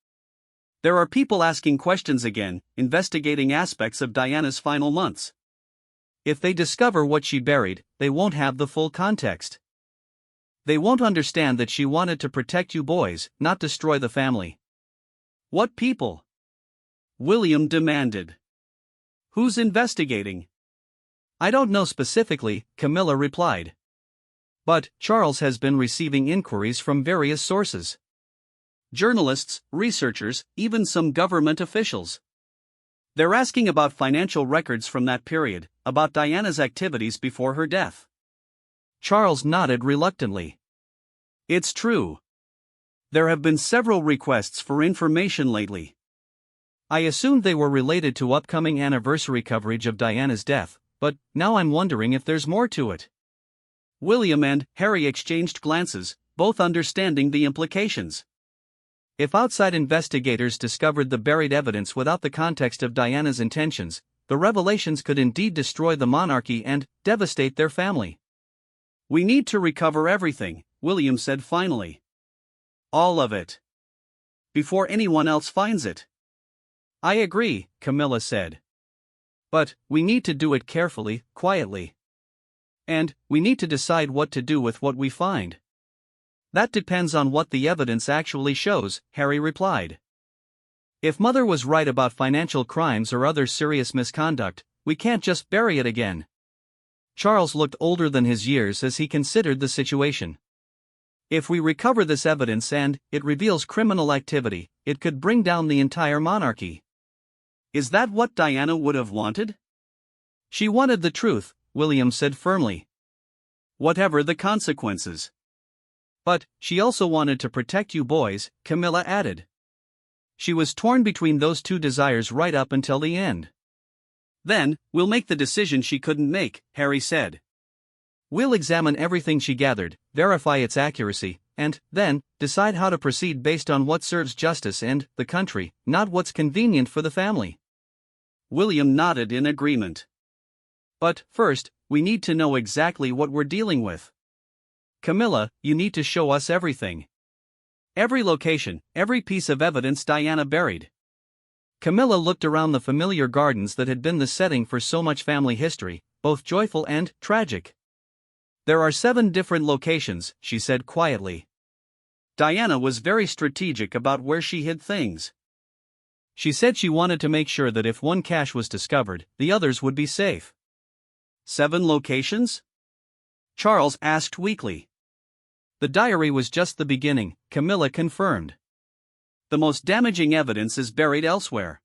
S1: There are people asking questions again, investigating aspects of Diana's final months. If they discover what she buried, they won't have the full context. They won't understand that she wanted to protect you boys, not destroy the family. What people? William demanded. Who's investigating? I don't know specifically, Camilla replied. But Charles has been receiving inquiries from various sources. Journalists, researchers, even some government officials. They're asking about financial records from that period, about Diana's activities before her death. Charles nodded reluctantly. It's true. There have been several requests for information lately. I assumed they were related to upcoming anniversary coverage of Diana's death, but now I'm wondering if there's more to it. William and Harry exchanged glances, both understanding the implications. If outside investigators discovered the buried evidence without the context of Diana's intentions, the revelations could indeed destroy the monarchy and devastate their family. We need to recover everything, William said finally. All of it. Before anyone else finds it. I agree, Camilla said. But, we need to do it carefully, quietly. And, we need to decide what to do with what we find. That depends on what the evidence actually shows, Harry replied. If Mother was right about financial crimes or other serious misconduct, we can't just bury it again. Charles looked older than his years as he considered the situation. If we recover this evidence and it reveals criminal activity, it could bring down the entire monarchy. Is that what Diana would have wanted? She wanted the truth, William said firmly. Whatever the consequences. But, she also wanted to protect you boys, Camilla added. She was torn between those two desires right up until the end. Then, we'll make the decision she couldn't make, Harry said. We'll examine everything she gathered, verify its accuracy, and, then, decide how to proceed based on what serves justice and the country, not what's convenient for the family. William nodded in agreement. But, first, we need to know exactly what we're dealing with. Camilla, you need to show us everything. Every location, every piece of evidence Diana buried. Camilla looked around the familiar gardens that had been the setting for so much family history, both joyful and tragic. There are 7 different locations, she said quietly. Diana was very strategic about where she hid things. She said she wanted to make sure that if one cache was discovered, the others would be safe. 7 locations? Charles asked weakly. The diary was just the beginning, Camilla confirmed. The most damaging evidence is buried elsewhere.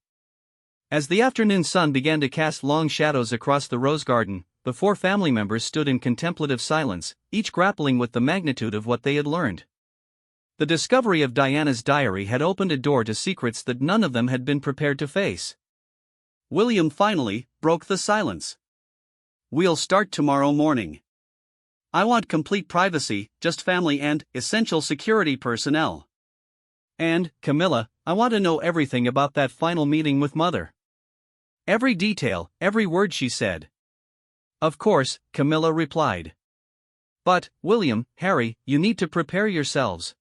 S1: As the afternoon sun began to cast long shadows across the rose garden, the 4 family members stood in contemplative silence, each grappling with the magnitude of what they had learned. The discovery of Diana's diary had opened a door to secrets that none of them had been prepared to face. William finally broke the silence. "We'll start tomorrow morning. I want complete privacy, just family and essential security personnel. And, Camilla, I want to know everything about that final meeting with Mother. Every detail, every word she said." "Of course," Camilla replied. "But, William, Harry, you need to prepare yourselves.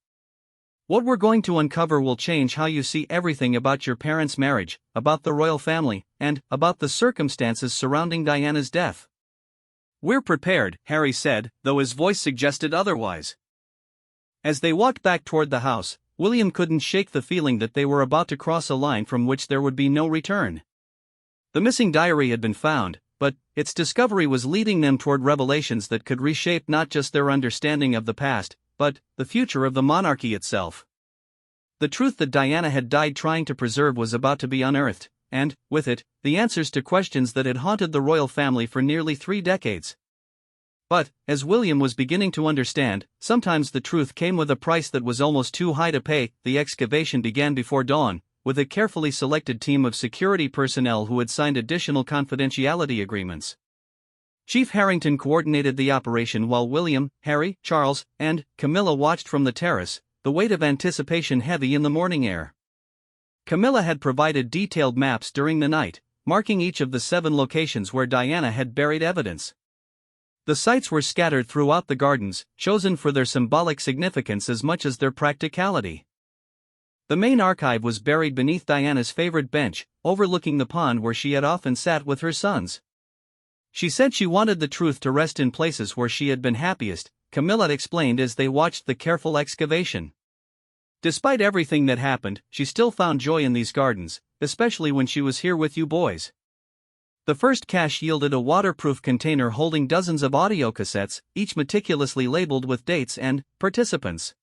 S1: What we're going to uncover will change how you see everything about your parents' marriage, about the royal family, and about the circumstances surrounding Diana's death." "We're prepared," Harry said, though his voice suggested otherwise. As they walked back toward the house, William couldn't shake the feeling that they were about to cross a line from which there would be no return. The missing diary had been found, but its discovery was leading them toward revelations that could reshape not just their understanding of the past, but the future of the monarchy itself. The truth that Diana had died trying to preserve was about to be unearthed, and, with it, the answers to questions that had haunted the royal family for nearly 3 decades. But, as William was beginning to understand, sometimes the truth came with a price that was almost too high to pay. The excavation began before dawn, with a carefully selected team of security personnel who had signed additional confidentiality agreements. Chief Harrington coordinated the operation while William, Harry, Charles, and Camilla watched from the terrace, the weight of anticipation heavy in the morning air. Camilla had provided detailed maps during the night, marking each of the 7 locations where Diana had buried evidence. The sites were scattered throughout the gardens, chosen for their symbolic significance as much as their practicality. The main archive was buried beneath Diana's favorite bench, overlooking the pond where she had often sat with her sons. She said she wanted the truth to rest in places where she had been happiest, Camilla explained as they watched the careful excavation. "Despite everything that happened, she still found joy in these gardens, especially when she was here with you boys." The first cache yielded a waterproof container holding dozens of audio cassettes, each meticulously labeled with dates and participants.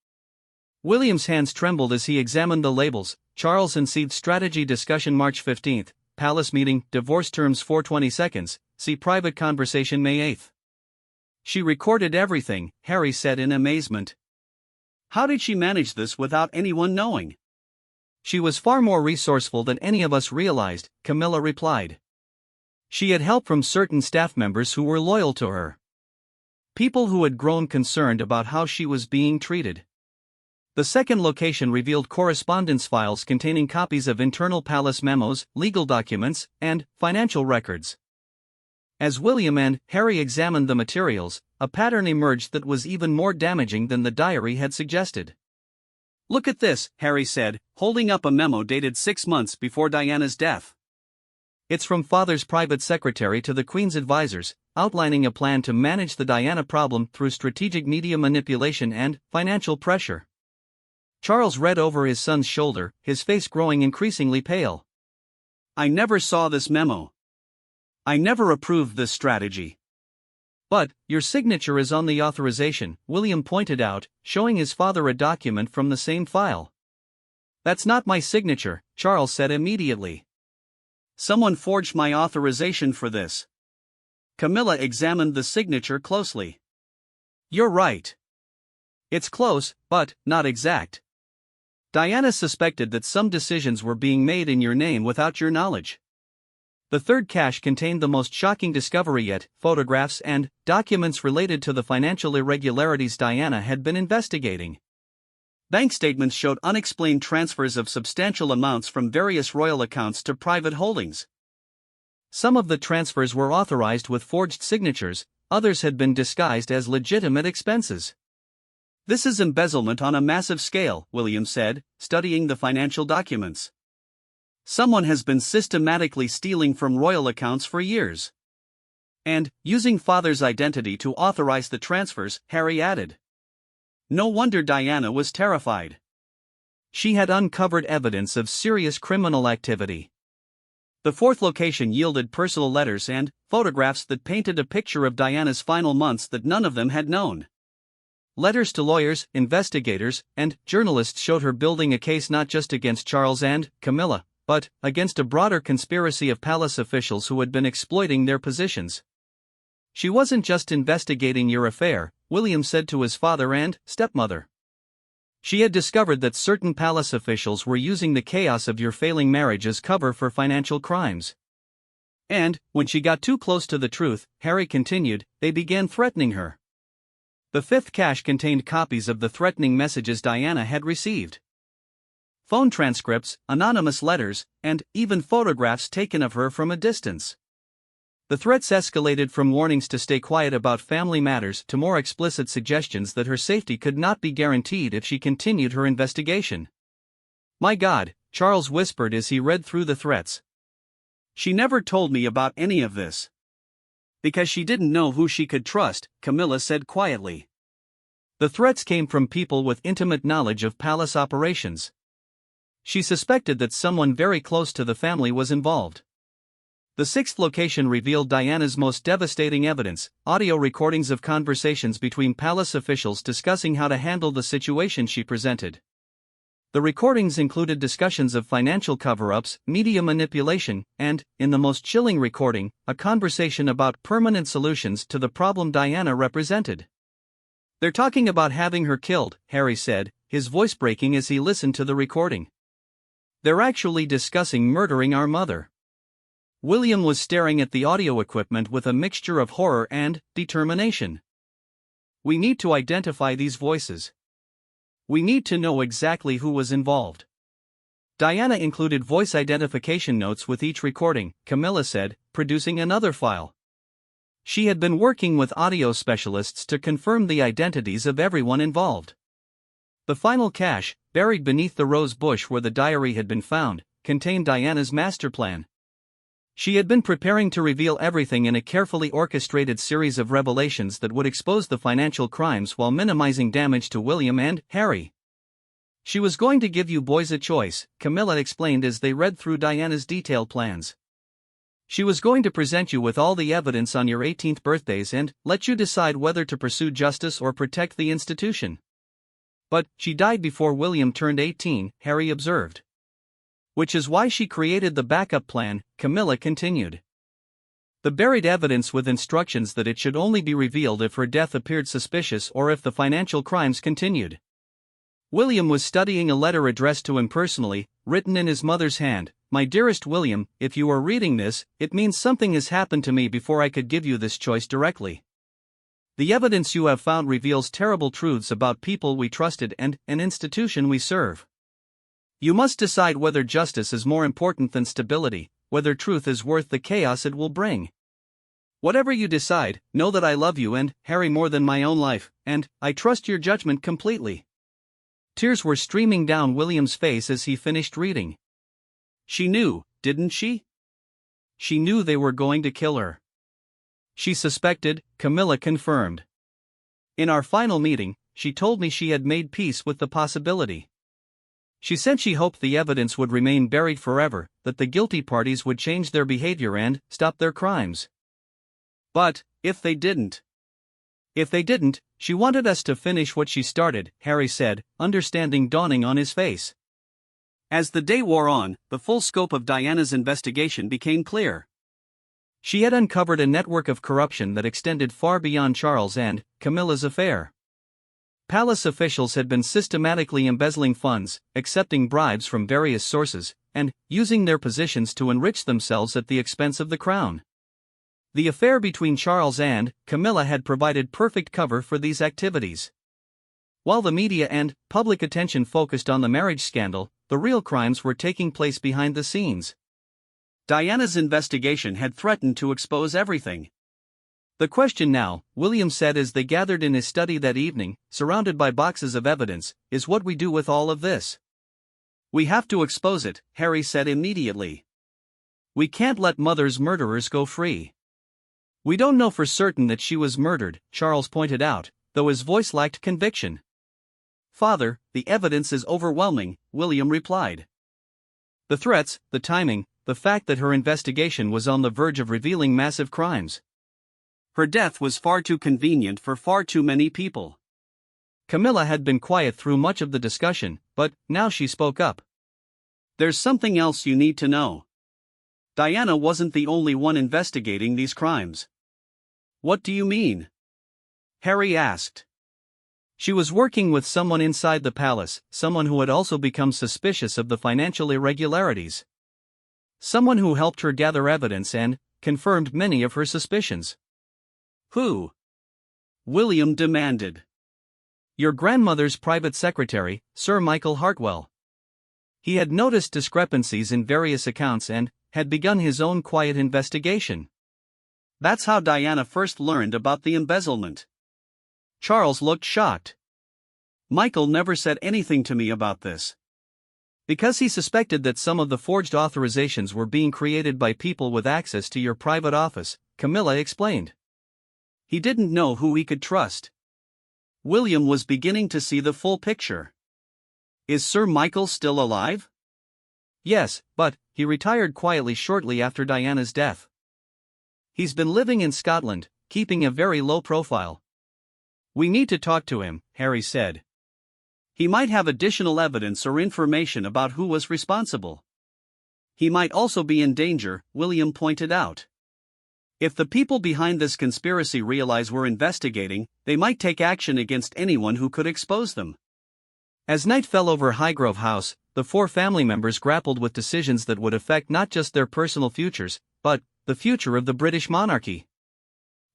S1: William's hands trembled as he examined the labels. Charles and Seed Strategy Discussion March 15th, Palace Meeting, Divorce Terms 4:20 seconds, see Private Conversation May 8th. "She recorded everything," Harry said in amazement. "How did she manage this without anyone knowing?" "She was far more resourceful than any of us realized," Camilla replied. "She had help from certain staff members who were loyal to her. People who had grown concerned about how she was being treated." The second location revealed correspondence files containing copies of internal palace memos, legal documents, and financial records. As William and Harry examined the materials, a pattern emerged that was even more damaging than the diary had suggested. "Look at this," Harry said, holding up a memo dated 6 months before Diana's death. "It's from Father's private secretary to the Queen's advisors, outlining a plan to manage the Diana problem through strategic media manipulation and financial pressure." Charles read over his son's shoulder, his face growing increasingly pale. "I never saw this memo. I never approved this strategy." "But, your signature is on the authorization," William pointed out, showing his father a document from the same file. "That's not my signature," Charles said immediately. "Someone forged my authorization for this." Camilla examined the signature closely. "You're right. It's close, but not exact. Diana suspected that some decisions were being made in your name without your knowledge." The third cache contained the most shocking discovery yet: photographs and documents related to the financial irregularities Diana had been investigating. Bank statements showed unexplained transfers of substantial amounts from various royal accounts to private holdings. Some of the transfers were authorized with forged signatures, others had been disguised as legitimate expenses. "This is embezzlement on a massive scale," William said, studying the financial documents. "Someone has been systematically stealing from royal accounts for years. And using Father's identity to authorize the transfers," Harry added. No wonder Diana was terrified. She had uncovered evidence of serious criminal activity. The fourth location yielded personal letters and photographs that painted a picture of Diana's final months that none of them had known. Letters to lawyers, investigators, and journalists showed her building a case not just against Charles and Camilla, but against a broader conspiracy of palace officials who had been exploiting their positions. "She wasn't just investigating your affair," William said to his father and stepmother. "She had discovered that certain palace officials were using the chaos of your failing marriage as cover for financial crimes. And, when she got too close to the truth," Harry continued, "they began threatening her." The fifth cache contained copies of the threatening messages Diana had received. Phone transcripts, anonymous letters, and even photographs taken of her from a distance. The threats escalated from warnings to stay quiet about family matters to more explicit suggestions that her safety could not be guaranteed if she continued her investigation. "My God," Charles whispered as he read through the threats. "She never told me about any of this." "Because she didn't know who she could trust," Camilla said quietly. The threats came from people with intimate knowledge of palace operations. She suspected that someone very close to the family was involved. The sixth location revealed Diana's most devastating evidence: audio recordings of conversations between palace officials discussing how to handle the situation she presented. The recordings included discussions of financial cover-ups, media manipulation, and, in the most chilling recording, a conversation about permanent solutions to the problem Diana represented. "They're talking about having her killed," Harry said, his voice breaking as he listened to the recording. "They're actually discussing murdering our mother." William was staring at the audio equipment with a mixture of horror and determination. "We need to identify these voices. We need to know exactly who was involved." Diana included voice identification notes with each recording, Camilla said, producing another file. She had been working with audio specialists to confirm the identities of everyone involved. The final cache, buried beneath the rose bush where the diary had been found, contained Diana's master plan. She had been preparing to reveal everything in a carefully orchestrated series of revelations that would expose the financial crimes while minimizing damage to William and Harry. "She was going to give you boys a choice," Camilla explained as they read through Diana's detailed plans. "She was going to present you with all the evidence on your 18th birthdays and let you decide whether to pursue justice or protect the institution." "But she died before William turned 18, Harry observed. "Which is why she created the backup plan," Camilla continued. "The buried evidence with instructions that it should only be revealed if her death appeared suspicious or if the financial crimes continued." William was studying a letter addressed to him personally, written in his mother's hand. "My dearest William, if you are reading this, it means something has happened to me before I could give you this choice directly. The evidence you have found reveals terrible truths about people we trusted and an institution we serve. You must decide whether justice is more important than stability, whether truth is worth the chaos it will bring. Whatever you decide, know that I love you and Harry more than my own life, and I trust your judgment completely." Tears were streaming down William's face as he finished reading. She knew, didn't she? She knew they were going to kill her. She suspected, Camilla confirmed. "In our final meeting, she told me she had made peace with the possibility. She said she hoped the evidence would remain buried forever, that the guilty parties would change their behavior and stop their crimes. But, if they didn't, she wanted us to finish what she started," Harry said, understanding dawning on his face. As the day wore on, the full scope of Diana's investigation became clear. She had uncovered a network of corruption that extended far beyond Charles and Camilla's affair. Palace officials had been systematically embezzling funds, accepting bribes from various sources, and using their positions to enrich themselves at the expense of the crown. The affair between Charles and Camilla had provided perfect cover for these activities. While the media and public attention focused on the marriage scandal, the real crimes were taking place behind the scenes. Diana's investigation had threatened to expose everything. "The question now," William said as they gathered in his study that evening, surrounded by boxes of evidence, "is what we do with all of this." "We have to expose it," Harry said immediately. "We can't let Mother's murderers go free." "We don't know for certain that she was murdered," Charles pointed out, though his voice lacked conviction. "Father, the evidence is overwhelming," William replied. "The threats, the timing, the fact that her investigation was on the verge of revealing massive crimes. Her death was far too convenient for far too many people. Camilla had been quiet through much of the discussion, but now she spoke up. There's something else you need to know. Diana wasn't the only one investigating these crimes. What do you mean? Harry asked. She was working with someone inside the palace, someone who had also become suspicious of the financial irregularities. Someone who helped her gather evidence and confirmed many of her suspicions. Who? William demanded. Your grandmother's private secretary, Sir Michael Hartwell. He had noticed discrepancies in various accounts and had begun his own quiet investigation. That's how Diana first learned about the embezzlement. Charles looked shocked. Michael never said anything to me about this. Because he suspected that some of the forged authorizations were being created by people with access to your private office, Camilla explained. He didn't know who he could trust. William was beginning to see the full picture. Is Sir Michael still alive? Yes, but he retired quietly shortly after Diana's death. He's been living in Scotland, keeping a very low profile. We need to talk to him, Harry said. He might have additional evidence or information about who was responsible. He might also be in danger, William pointed out. If the people behind this conspiracy realize we're investigating, they might take action against anyone who could expose them. As night fell over Highgrove House, the four family members grappled with decisions that would affect not just their personal futures, but the future of the British monarchy.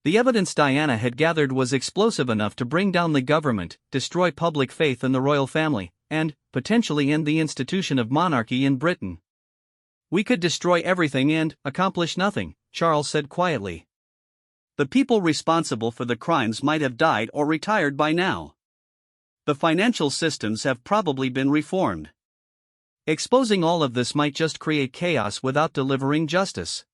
S1: The evidence Diana had gathered was explosive enough to bring down the government, destroy public faith in the royal family, and potentially end the institution of monarchy in Britain. We could destroy everything and accomplish nothing, Charles said quietly. The people responsible for the crimes might have died or retired by now. The financial systems have probably been reformed. Exposing all of this might just create chaos without delivering justice.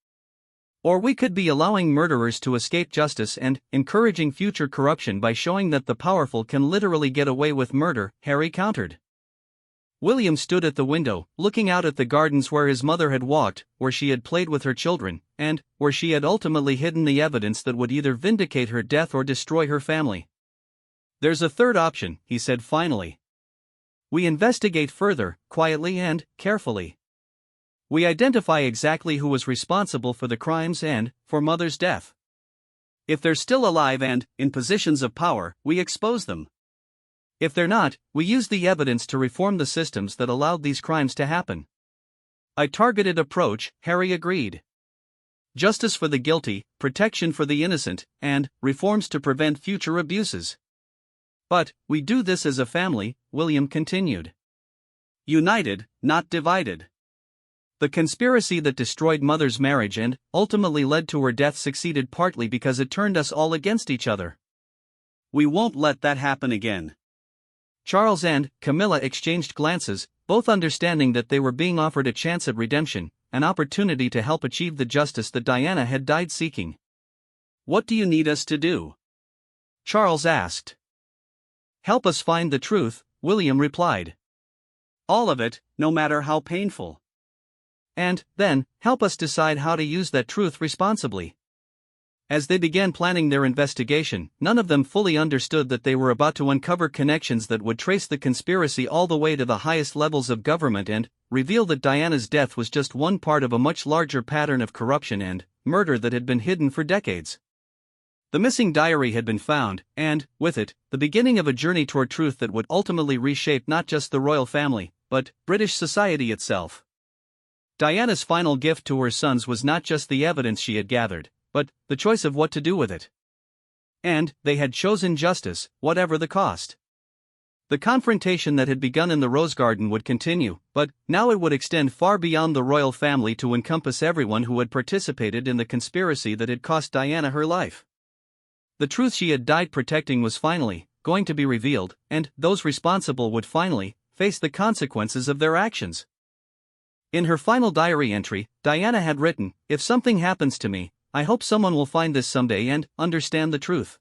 S1: Or we could be allowing murderers to escape justice and encouraging future corruption by showing that the powerful can literally get away with murder, Harry countered. William stood at the window, looking out at the gardens where his mother had walked, where she had played with her children, and where she had ultimately hidden the evidence that would either vindicate her death or destroy her family. There's a third option, he said finally. We investigate further, quietly and carefully. We identify exactly who was responsible for the crimes and for Mother's death. If they're still alive and in positions of power, we expose them. If they're not, we use the evidence to reform the systems that allowed these crimes to happen. A targeted approach, Harry agreed. Justice for the guilty, protection for the innocent, and reforms to prevent future abuses. But we do this as a family, William continued. United, not divided. The conspiracy that destroyed Mother's marriage and ultimately led to her death succeeded partly because it turned us all against each other. We won't let that happen again. Charles and Camilla exchanged glances, both understanding that they were being offered a chance at redemption, an opportunity to help achieve the justice that Diana had died seeking. What do you need us to do? Charles asked. Help us find the truth, William replied. All of it, no matter how painful. And, then, help us decide how to use that truth responsibly. As they began planning their investigation, none of them fully understood that they were about to uncover connections that would trace the conspiracy all the way to the highest levels of government and reveal that Diana's death was just one part of a much larger pattern of corruption and murder that had been hidden for decades. The missing diary had been found, and, with it, the beginning of a journey toward truth that would ultimately reshape not just the royal family, but British society itself. Diana's final gift to her sons was not just the evidence she had gathered, but the choice of what to do with it. And they had chosen justice, whatever the cost. The confrontation that had begun in the Rose Garden would continue, but now it would extend far beyond the royal family to encompass everyone who had participated in the conspiracy that had cost Diana her life. The truth she had died protecting was finally going to be revealed, and those responsible would finally face the consequences of their actions. In her final diary entry, Diana had written, "If something happens to me, I hope someone will find this someday and understand the truth."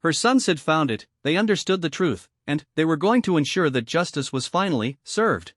S1: Her sons had found it, they understood the truth, and they were going to ensure that justice was finally served.